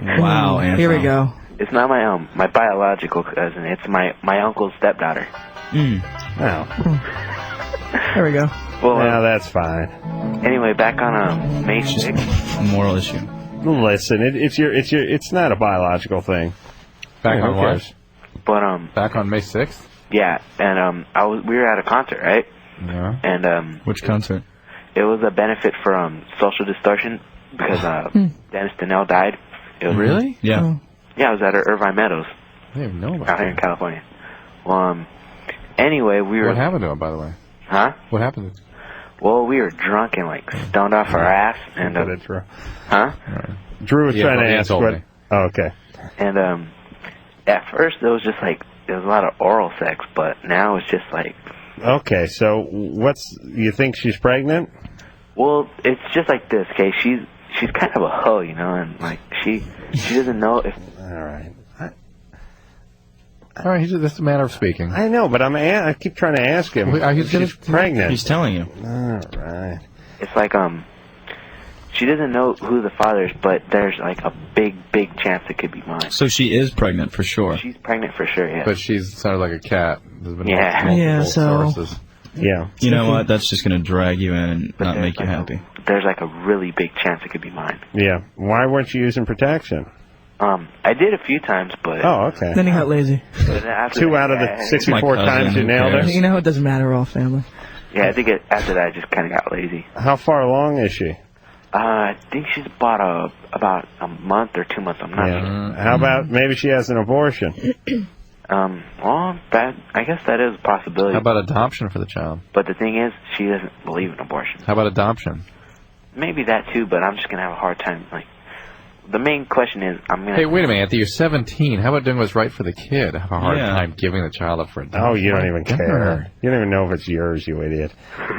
Wow, Anthony. Here we go. It's not my biological cousin. It's my uncle's stepdaughter. Oh. There we go. Well, yeah, that's fine. Anyway, back on May 6th. A moral issue. Listen, it's not a biological thing. Back on what? But back on May 6th. Yeah, and we were at a concert, right? Yeah. And which concert? It was a benefit for social distortion because Dennis Donnell died. It was, Really? Yeah. Yeah, I was at Irvine Meadows. I didn't even know about out here in California. Well, anyway, we were. What happened to him, by the way? Huh? What happened? Well, we were drunk and stoned off our ass, and Drew. Huh? Drew was trying to ask what. Oh, okay. And at first it was just there was a lot of oral sex, but now it's just Okay, so you think she's pregnant? Well, it's just like this, okay? She's kind of a hoe, and she doesn't know if. All right. All right, this is a matter of speaking. I know, but I keep trying to ask him. She's pregnant. He's telling you. All right. It's she doesn't know who the father is, but there's a big chance it could be mine. So she is pregnant for sure. She's pregnant for sure, yeah. But she's sounded like a cat. There's been Yeah. sources. Yeah. You know what? That's just going to drag you in and not make you happy. There's a really big chance it could be mine. Yeah. Why weren't you using protection? I did a few times, but... Oh, okay. Then he got lazy. 2 out of the 64 times you nailed it? You know, it doesn't matter, we're all family. Yeah, I think after that I just kind of got lazy. How far along is she? I think she's about a month or 2 months. I'm not sure. How about maybe she has an abortion? Well, I guess that is a possibility. How about adoption for the child? But the thing is, she doesn't believe in abortion. How about adoption? Maybe that too, but I'm just going to have a hard time. The main question is, I'm going to... Hey, wait a minute, Anthony, you're 17. How about doing what's right for the kid? I have a hard time giving the child up for adoption. Oh, you don't even care. You don't even know if it's yours, you idiot.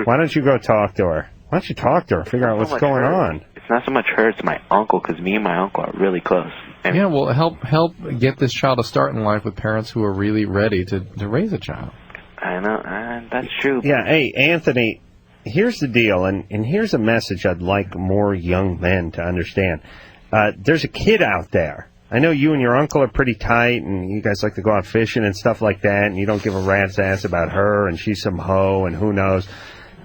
Why don't you go talk to her? Why don't you talk to her? Figure out what's going on. It's not so much her, it's my uncle, because me and my uncle are really close. Yeah, well, help get this child a start in life with parents who are really ready to raise a child. I know, that's true. Yeah, hey, Anthony, here's the deal, and here's a message I'd like more young men to understand. There's a kid out there. I know you and your uncle are pretty tight, and you guys like to go out fishing and stuff like that, and you don't give a rat's ass about her, and she's some hoe, and who knows.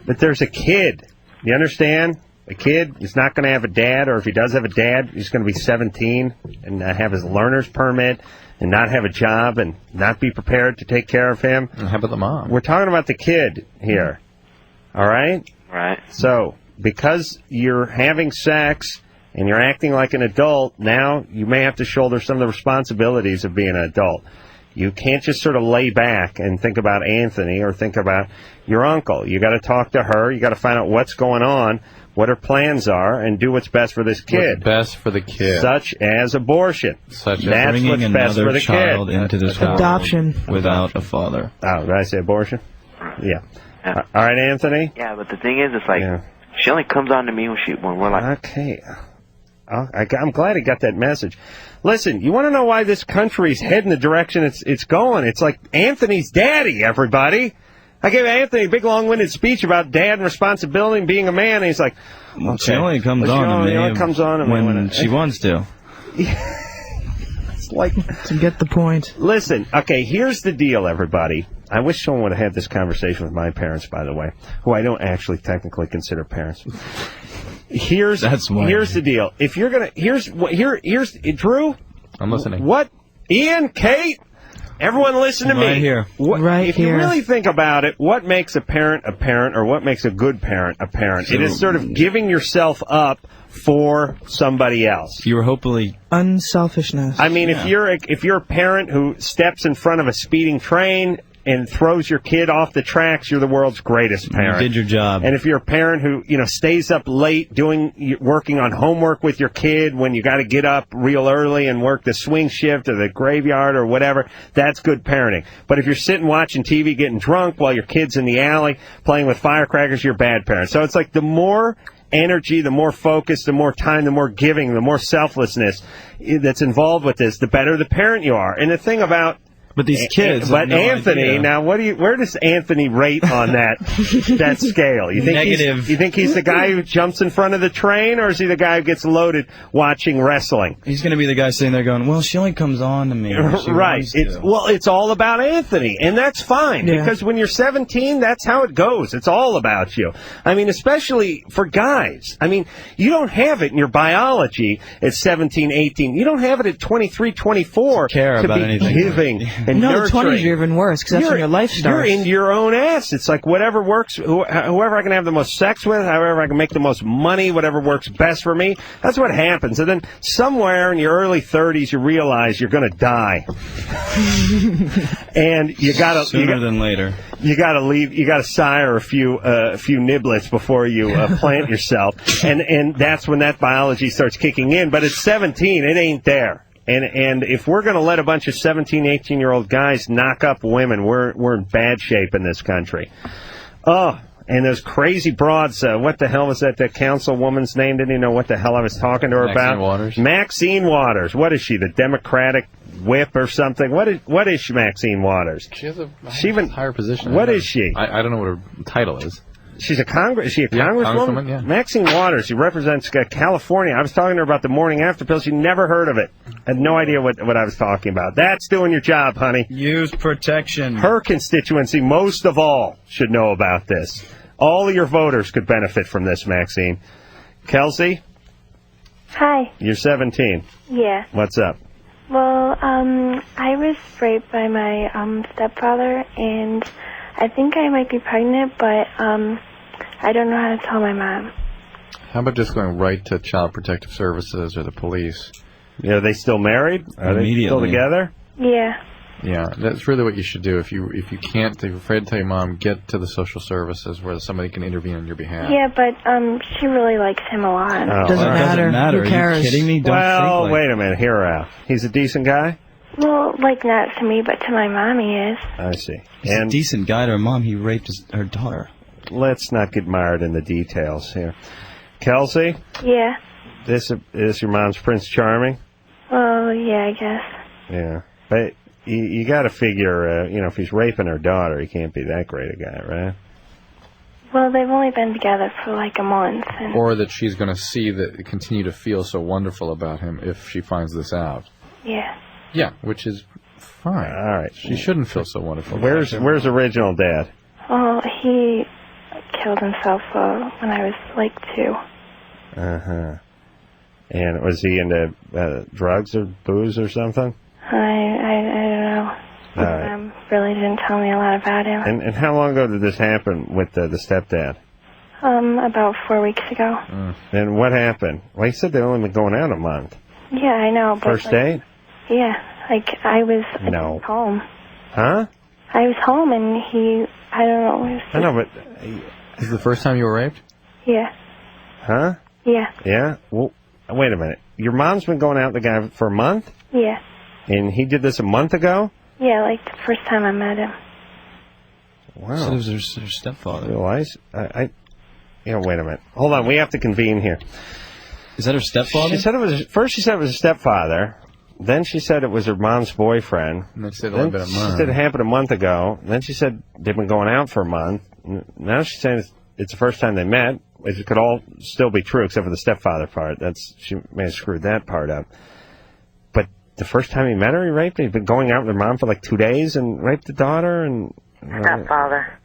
But there's a kid. You understand? A kid is not going to have a dad, or if he does have a dad, he's going to be 17 and have his learner's permit and not have a job and not be prepared to take care of him. And how about the mom? We're talking about the kid here. All right? Right. So, because you're having sex and you're acting like an adult, now you may have to shoulder some of the responsibilities of being an adult. You can't just sort of lay back and think about Anthony or think about your uncle. You got to talk to her. You got to find out what's going on, what her plans are, and do what's best for this kid. What's best for the kid. Such as abortion. Such as That's bringing what's best another for the child kid. into this world Adoption. without a father. Oh, did I say abortion? Yeah. All right, Anthony? Yeah, but the thing is, it's she only comes on to me when we're like... Okay. I'm glad I got that message. Listen, you want to know why this country's heading the direction it's going? It's like Anthony's daddy, everybody. I gave Anthony a big, long-winded speech about dad and responsibility and being a man, and he's like, okay. She only comes on to me when she wants to. It's like... To get the point. Listen, okay, here's the deal, everybody. I wish someone would have had this conversation with my parents, by the way, who I don't actually technically consider parents. Here's the deal. If you're gonna here's Drew. I'm listening. What? Ian, Kate, Everyone listen to me. Right here. If you really think about it, what makes a parent, or what makes a good parent a parent? It is sort of giving yourself up for somebody else. You were hopefully unselfishness. I mean, if you're a parent who steps in front of a speeding train and throws your kid off the tracks, you're the world's greatest parent. You did your job. And if you're a parent who, stays up late working on homework with your kid when you got to get up real early and work the swing shift or the graveyard or whatever, that's good parenting. But if you're sitting watching TV getting drunk while your kid's in the alley playing with firecrackers, you're a bad parent. So it's like the more energy, the more focus, the more time, the more giving, the more selflessness that's involved with this, the better the parent you are. And the thing about But these kids. But have no Anthony, idea. now where does Anthony rate on that that scale? You think Negative. You think he's the guy who jumps in front of the train, or is he the guy who gets loaded watching wrestling? He's going to be the guy sitting there going, "Well, she only comes on to me." when she Right. wants to." It's all about Anthony, and that's fine because when you're 17, that's how it goes. It's all about you. I mean, especially for guys. I mean, you don't have it in your biology at 17, 18. You don't have it at 23, 24 care to about be anything. giving and No, the nurturing. 20s are even worse, because that's when your life starts. You're in your own ass. It's like whatever works, whoever I can have the most sex with, however I can make the most money, whatever works best for me, that's what happens. And then somewhere in your early 30s, you realize you're going to die. And you got to... Sooner than later. You got to leave. You got to sire a few niblets before you plant yourself, and that's when that biology starts kicking in. But at 17, it ain't there. And if we're going to let a bunch of 17, 18-year-old guys knock up women, we're in bad shape in this country. Oh, and those crazy broads. What the hell was that councilwoman's name? Didn't even know what the hell I was talking to her about. Maxine Waters. Maxine Waters. What is she? The Democratic whip or something? What is Maxine Waters? She has a higher position. What is she? I don't know what her title is. She's a Is she a Yeah, congresswoman? congresswoman, yeah. Maxine Waters. She represents California. I was talking to her about the morning after pill. She never heard of it. Had no idea what I was talking about. That's doing your job, honey. Use protection. Her constituency, most of all, should know about this. All of your voters could benefit from this, Maxine. Kelsey, Hi. you're 17. Yeah. What's up? Well, I was raped by my stepfather, and I think I might be pregnant, but I don't know how to tell my mom. How about just going right to Child Protective Services or the police? Yeah, are they still married? Are they still together? Yeah. Yeah, that's really what you should do. If you can't, if you're afraid to tell your mom, get to the social services where somebody can intervene on your behalf. Yeah, but she really likes him a lot. Oh, Doesn't all right. matter. matter. Who cares? Are you kidding me? Don't Well, think like wait a minute. Hear her out. He's a decent guy? Well, like not to me, but to my mom he is. I see. He's a decent guy to her mom. He raped her daughter. Let's not get mired in the details here. Kelsey, Yeah. this your mom's Prince Charming? Well, yeah, I guess. Yeah. But you got to figure, if he's raping her daughter, he can't be that great a guy, right? Well, they've only been together for like a month, and Or that she's going to continue to feel so wonderful about him if she finds this out. yeah. Yeah, which is fine. All right. She shouldn't feel so wonderful. Where's original dad? Well, he killed himself when I was like 2. Uh-huh. And was he into drugs or booze or something? I don't know. All right. Really didn't tell me a lot about him. And how long ago did this happen with the stepdad? About 4 weeks ago. And what happened? Well, he said they'd only been going out a month. Yeah, I know. But First date? Yeah, like I was No. home. Huh? I was home, and I don't know. It was I know, but... Is it the first time you were raped? Yeah. Huh? Yeah. Yeah? Well, wait a minute. Your mom's been going out with the guy for a month? Yeah. And he did this a month ago? Yeah, like the first time I met him. Wow. So it was her stepfather. Realize? wait a minute. Hold on, we have to convene here. Is that her stepfather? She said first she said it was a stepfather. Then she said it was her mom's boyfriend. And it said it Then had been a she month. said it happened a month ago. Then she said they've been going out for a month. Now she's saying it's the first time they met. It could all still be true except for the stepfather part. She may have screwed that part up. But the first time he met her, he raped her. He'd been going out with her mom for like 2 days and raped the daughter. And Stepfather.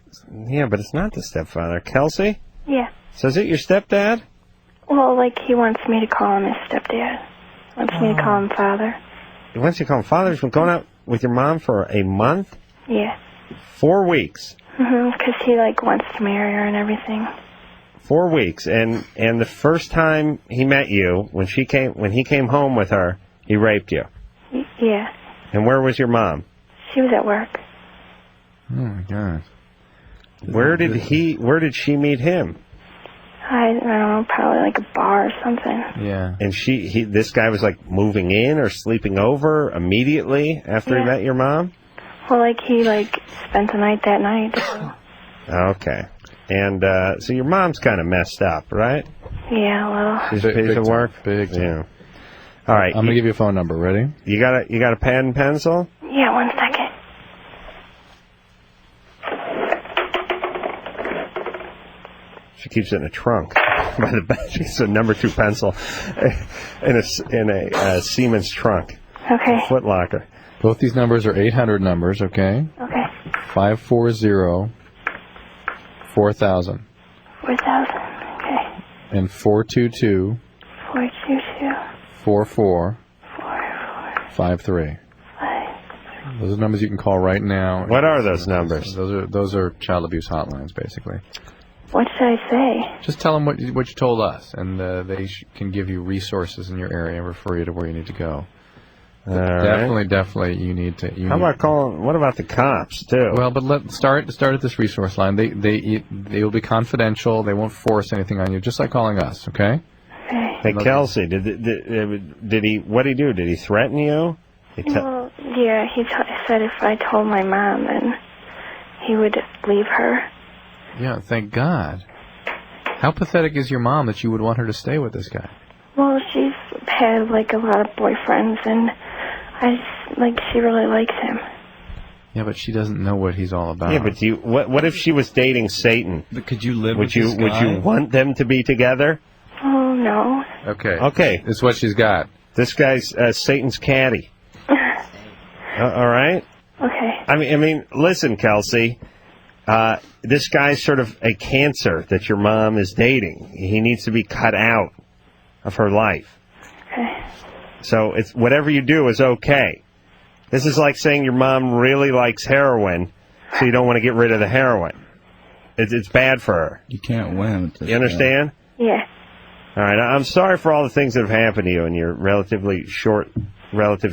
yeah, but it's not the stepfather. Kelsey? Yeah. So is it your stepdad? Well, like he wants me to call him his stepdad. Wants me to call him father. Once you call him father, he's been going out with your mom for a month? Yeah. 4 weeks. Because he like wants to marry her and everything. 4 weeks, and the first time he met you, when he came home with her, he raped you. Yeah. And where was your mom? She was at work. Oh my God. Where did she meet him? I don't know, probably like a bar or something. Yeah. And this guy was like moving in or sleeping over immediately after he met your mom? Well, like he like spent the night that night. So. Okay. And so your mom's kind of messed up, right? Yeah, well. She's a piece of work? Big time. Yeah. All right. I'm going to give you a phone number. Ready? You got a pen and pencil? Yeah, 1 second. She keeps it in a trunk by the bed. She's a number 2 pencil in a Siemens trunk. Okay. Foot locker. Both these numbers are 800 numbers, okay? Okay. 540-4000. 4,000. Okay. And 422. 422. 4453. Those are numbers you can call right now. What are those numbers? Those are child abuse hotlines, basically. What should I say? Just tell them what you told us, and they can give you resources in your area and refer you to where you need to go. Definitely, you need to. How about calling? What about the cops too? Well, but let's start at this resource line. They will be confidential. They won't force anything on you. Just like calling us, okay? Hey, Kelsey, did he? What did he do? Did he threaten you? Well, yeah, he said if I told my mom, then he would leave her. Yeah, thank God. How pathetic is your mom that you would want her to stay with this guy? Well, she's had like a lot of boyfriends, and she really likes him. Yeah, but she doesn't know what he's all about. Yeah, but what if she was dating Satan? But could you live with this guy? Would you want them to be together? Oh, no. Okay. It's what she's got. This guy's Satan's caddy. All right? Okay. I mean, listen, Kelsey. This guy's sort of a cancer that your mom is dating. He needs to be cut out of her life. Okay. So it's whatever you do is okay. This is like saying your mom really likes heroin, so you don't want to get rid of the heroin. It's bad for her. You can't win. You understand? Yeah. All right. I'm sorry for all the things that have happened to you in your relative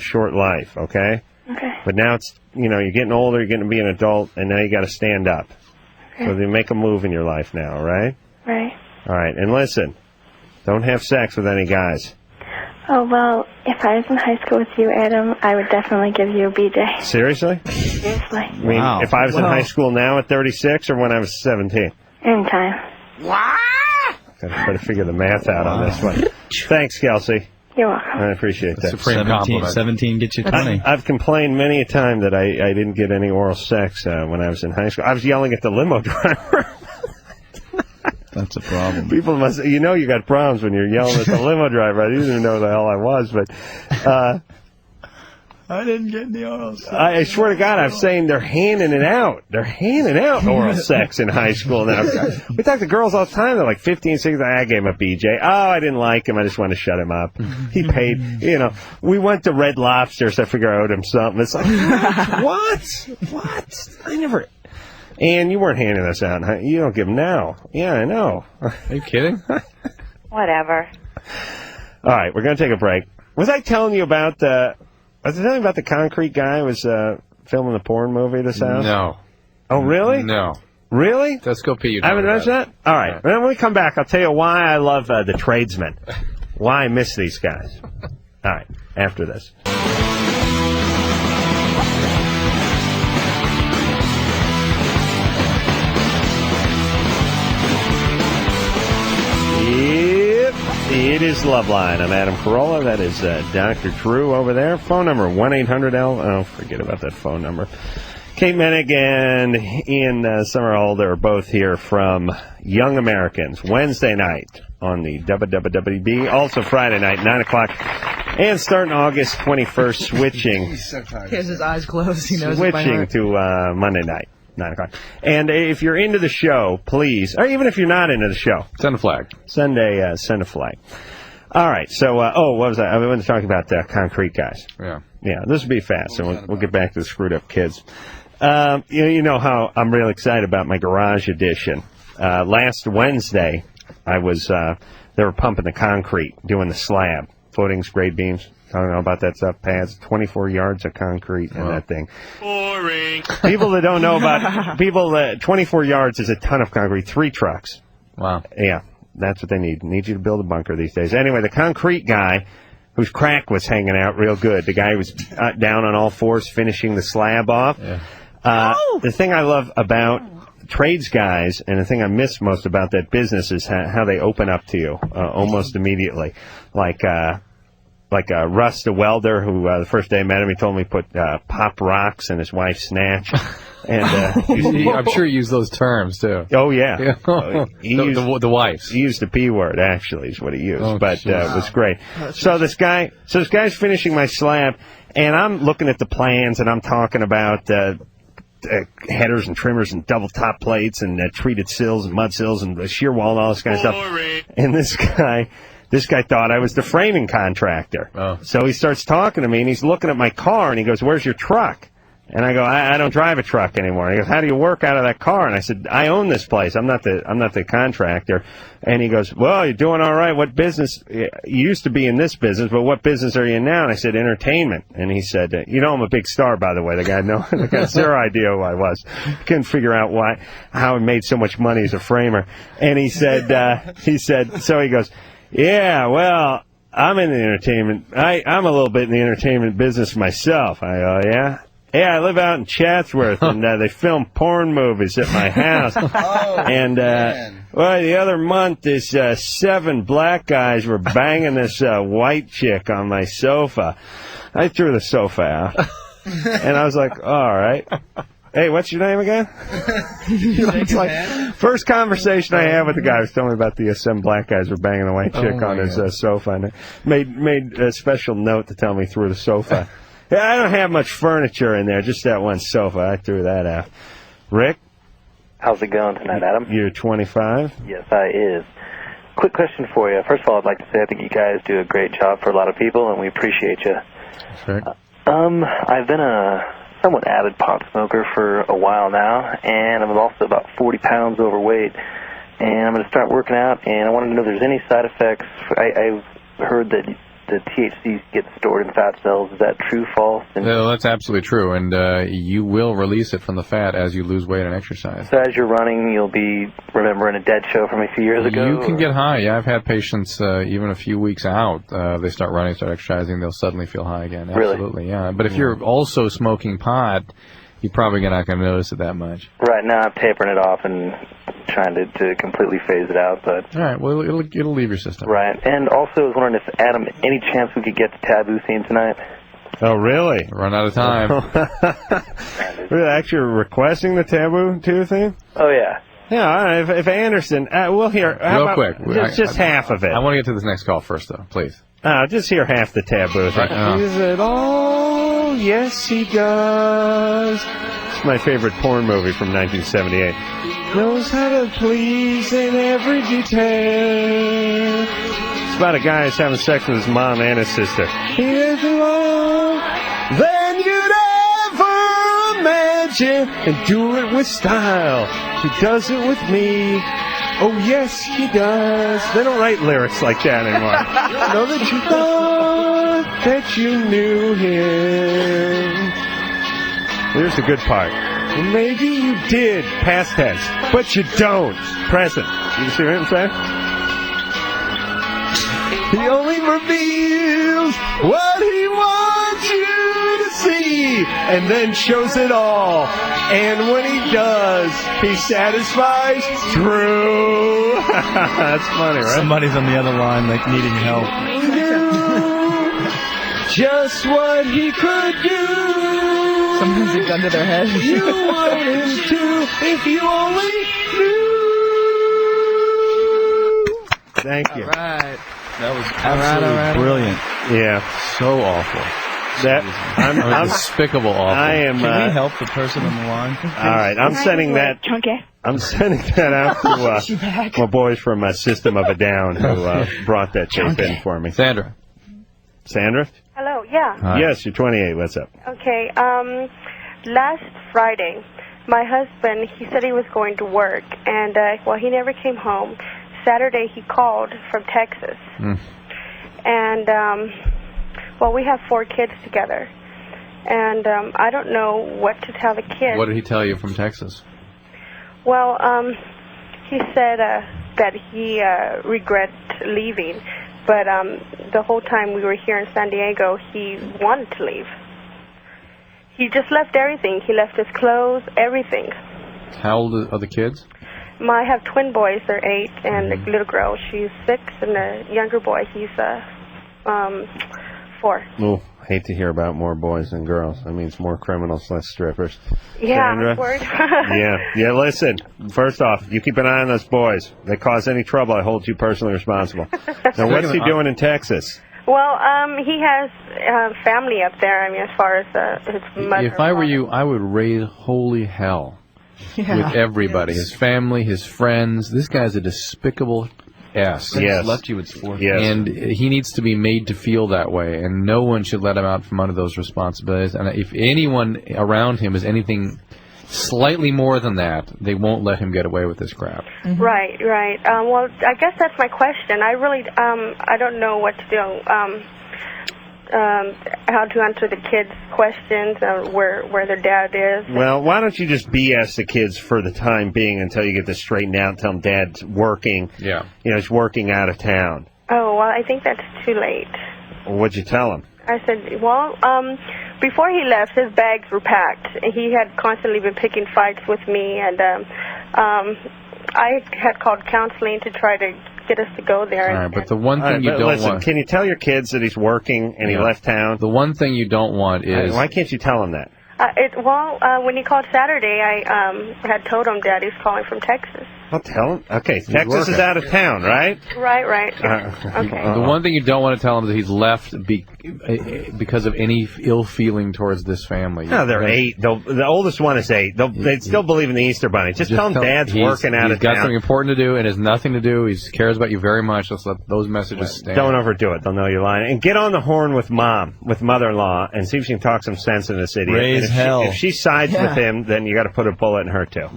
short life. Okay. Okay. But now it's you're getting older. You're getting to be an adult, and now you got to stand up. Okay. So you make a move in your life now. Right. Right. All right. And listen, don't have sex with any guys. Oh, well, if I was in high school with you, Adam, I would definitely give you a BJ. Seriously? Seriously. I mean, if I was in high school now at 36 or when I was 17? Anytime. Gotta figure the math out on this one. Thanks, Kelsey. You're welcome. I appreciate that. Supreme compliment. 17 gets you 20. I've complained many a time that I didn't get any oral sex when I was in high school. I was yelling at the limo driver. That's a problem. People must, you got problems when you're yelling at the limo driver. I didn't even know who the hell I was, but I didn't get any oral sex. I swear to God, I'm saying they're handing it out. They're handing out oral sex in high school now. We talk to girls all the time. They're like 15, 16. I gave him a BJ. Oh, I didn't like him. I just wanted to shut him up. He paid. We went to Red Lobster, so I figure I owed him something. It's like, what? I never. And you weren't handing this out. You don't give them now. Yeah, I know. Are you kidding? Whatever. All right, we're going to take a break. Was I telling you about the concrete guy who was filming the porn movie at his house? No. Oh, really? No. Really? Let's go pee. I haven't mentioned that? All right. Well, when we come back, I'll tell you why I love the tradesmen. Why I miss these guys. All right, after this. It is Loveline. I'm Adam Carolla. That is Dr. Drew over there. Phone number 1-800-L. Oh, forget about that phone number. Kate Moennig and Ian Somerhalder are both here from Young Americans. Wednesday night on the WWWB. Also Friday night, 9 o'clock. And starting August 21st, switching. He has his eyes closed. He knows switching to Monday night. 9 o'clock. And if you're into the show, please, or even if you're not into the show, send a flag. Send a flag. All right. So, what was that? I was talking about concrete guys. Yeah. Yeah. This will be fast, and we'll get back to the screwed up kids. You know how I'm real excited about my garage edition. Last Wednesday, I was they were pumping the concrete, doing the slab, footings, grade beams. I don't know about that stuff. Pads, 24 yards of concrete in that thing. Boring. People that don't know about 24 yards is a ton of concrete. 3 trucks. Wow. Yeah, that's what they need. Need you to build a bunker these days. Anyway, the concrete guy, whose crack was hanging out real good. The guy who was down on all fours finishing the slab off. Yeah. The thing I love about trades guys, and the thing I miss most about that business is how they open up to you almost immediately. Like Russ, the welder, who the first day I met him, he told me he put pop rocks in his wife's snatch. And I'm sure he used those terms, too. Oh, yeah. The wife's. He used the P word, actually, is what he used. It was great. So this guy's finishing my slab, and I'm looking at the plans, and I'm talking about headers and trimmers and double top plates and treated sills and mud sills and shear wall and all this kind of stuff. And this guy thought I was the framing contractor. Oh. So he starts talking to me, and he's looking at my car, and he goes, "Where's your truck?" And I go, I don't drive a truck anymore. He goes, "How do you work out of that car?" And I said, "I own this place. I'm not the contractor." And he goes, "Well, you're doing all right. What business? You used to be in this business, but what business are you in now?" And I said, "Entertainment." And he said, "I'm a big star, by the way." The guy had zero idea who I was. Couldn't figure out how I made so much money as a framer. And he said, so he goes, "Yeah, well, I'm in the entertainment. I'm a little bit in the entertainment business myself." I go, "Yeah?" "Yeah, I live out in Chatsworth, and they film porn movies at my house." Well, the other month, this 7 black guys were banging this white chick on my sofa. I threw the sofa out, and I was like, "All right. Hey, what's your name again?" First conversation I had with the guy was telling me about the 7 black guys were banging a white chick on his sofa, and made a special note to tell me he threw the sofa. Yeah, I don't have much furniture in there, just that one sofa. I threw that out. Rick? How's it going tonight, Adam? You're 25? Yes, I is. Quick question for you. First of all, I'd like to say I think you guys do a great job for a lot of people, and we appreciate you. Sure. I've been a somewhat avid pot smoker for a while now, and I'm also about 40 pounds overweight, and I'm going to start working out, and I wanted to know if there's any side effects. I've heard that the THC gets stored in fat cells. Is that true, false? No, that's absolutely true, and you will release it from the fat as you lose weight and exercise. So as you're running, you'll be remembering a dead show from a few years ago? You can get high. Yeah, I've had patients even a few weeks out, they start running, start exercising, they'll suddenly feel high again. Absolutely, really? Yeah. But if you're also smoking pot, you're probably not going to notice it that much. Right, now I'm tapering it off and trying to completely phase it out, but... All right, well, it'll leave your system. Right, and also I was wondering if, Adam, any chance we could get the taboo scene tonight? Oh, really? Run out of time. We're actually requesting the taboo too theme? Oh, yeah. Yeah, all right, if Anderson... we'll hear... Real quick. Just half of it. I want to get to this next call first, though, please. Just hear half the taboo. Right, Is it all? Yes, he does. It's my favorite porn movie from 1978. Knows how to please in every detail. It's about a guy who's having sex with his mom and his sister. He does more than you'd ever imagine, and do it with style. He does it with me. Oh, yes, he does. They don't write lyrics like that anymore. Know that you thought that you knew him. Here's the good part. Maybe you did, past tense, but you don't, present. You see what I'm saying? He only reveals what he wants you to see, and then shows it all. And when he does, he satisfies true. That's funny, right? Somebody's on the other line, like, needing help. Just what he could do. Sometimes a gun to their head. You want him to, if you only knew. Thank you. All right. That was absolutely brilliant. Yeah. So awful. I'm despicable. Awful. I am. Can we help the person on the line? All right, I'm sending that. I'm sending that out to my boys from System of a Down who brought that tape in for me. Sandra. Sandra? Hello, yeah. Hi. Yes, you're 28. What's up? Okay, last Friday, my husband, he said he was going to work, and, he never came home. Saturday, he called from Texas. And, we have 4 kids together. And I don't know what to tell the kids. What did he tell you from Texas? Well, he said that he regrets leaving, but the whole time we were here in San Diego, he wanted to leave. He just left everything. He left his clothes, everything. How old are the kids? I have twin boys. They're 8, and the little girl, she's 6, and the younger boy, he's 4. Oh, hate to hear about more boys than girls. That means more criminals, less strippers. Yeah, Sandra? word. Yeah, listen, first off, you keep an eye on those boys. If they cause any trouble, I hold you personally responsible. Now, what's he doing in Texas? Well, he has family up there, I mean, as far as his mother. If I were you, I would raise holy hell with everybody. His family, his friends. This guy's a despicable ass. Yes. Left you with 4. Yes. And he needs to be made to feel that way, and no one should let him out from under those responsibilities. And if anyone around him is anything slightly more than that, they won't let him get away with this crap. Right. Well, I guess that's my question. I really, I don't know what to do. How to answer the kids' questions, where their dad is. Well, why don't you just BS the kids for the time being until you get this straightened out and tell them Dad's working. Yeah. He's working out of town. Oh, well, I think that's too late. What'd you tell him? I said, well, before he left, his bags were packed. He had constantly been picking fights with me, and I had called counseling to try to get us to go there. All right, but the one thing you don't want... Can you tell your kids that he's working and he left town? The one thing you don't want is... Why can't you tell him that? When he called Saturday, I had told him Daddy's calling from Texas. I'll tell him. Okay, Texas is out of town, right? Right. Okay. The one thing you don't want to tell him is that he's left because of any ill feeling towards this family. No, they're 8. The oldest one is 8. They still believe in the Easter Bunny. Just tell them Dad's working out of town. He's got something important to do and has nothing to do. He cares about you very much. Let's let those messages stand. Don't overdo it. They'll know you're lying. And get on the horn with mother-in-law, and see if she can talk some sense in this idiot. Raise hell. If she sides with him, then you got to put a bullet in her too.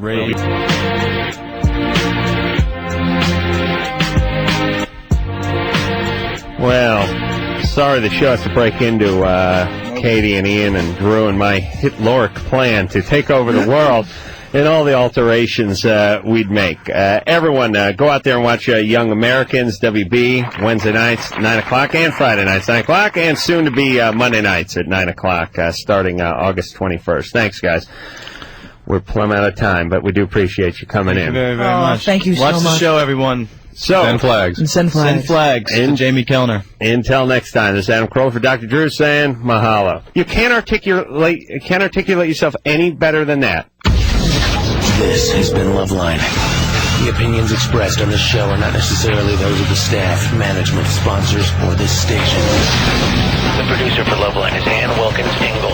Well, sorry the show has to break into Katie and Ian and Drew and my Hitloric plan to take over the world and all the alterations we'd make. Everyone, go out there and watch Young Americans, WB, Wednesday nights, 9 o'clock, and Friday nights, 9 o'clock, and soon to be Monday nights at 9 o'clock, starting August 21st. Thanks, guys. We're plumb out of time, but we do appreciate you coming in. Thank you very, very much. Thank you so Watch much. the show, everyone. So, send flags. And send flags. Send flags to Jamie Kellner. Until next time, this is Adam Carolla for Dr. Drew saying mahalo. You can't articulate yourself any better than that. This has been Loveline. The opinions expressed on this show are not necessarily those of the staff, management, sponsors, or this station. The producer for Loveline is Ann Wilkins Ingle.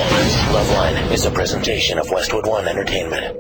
Loveline is a presentation of Westwood One Entertainment.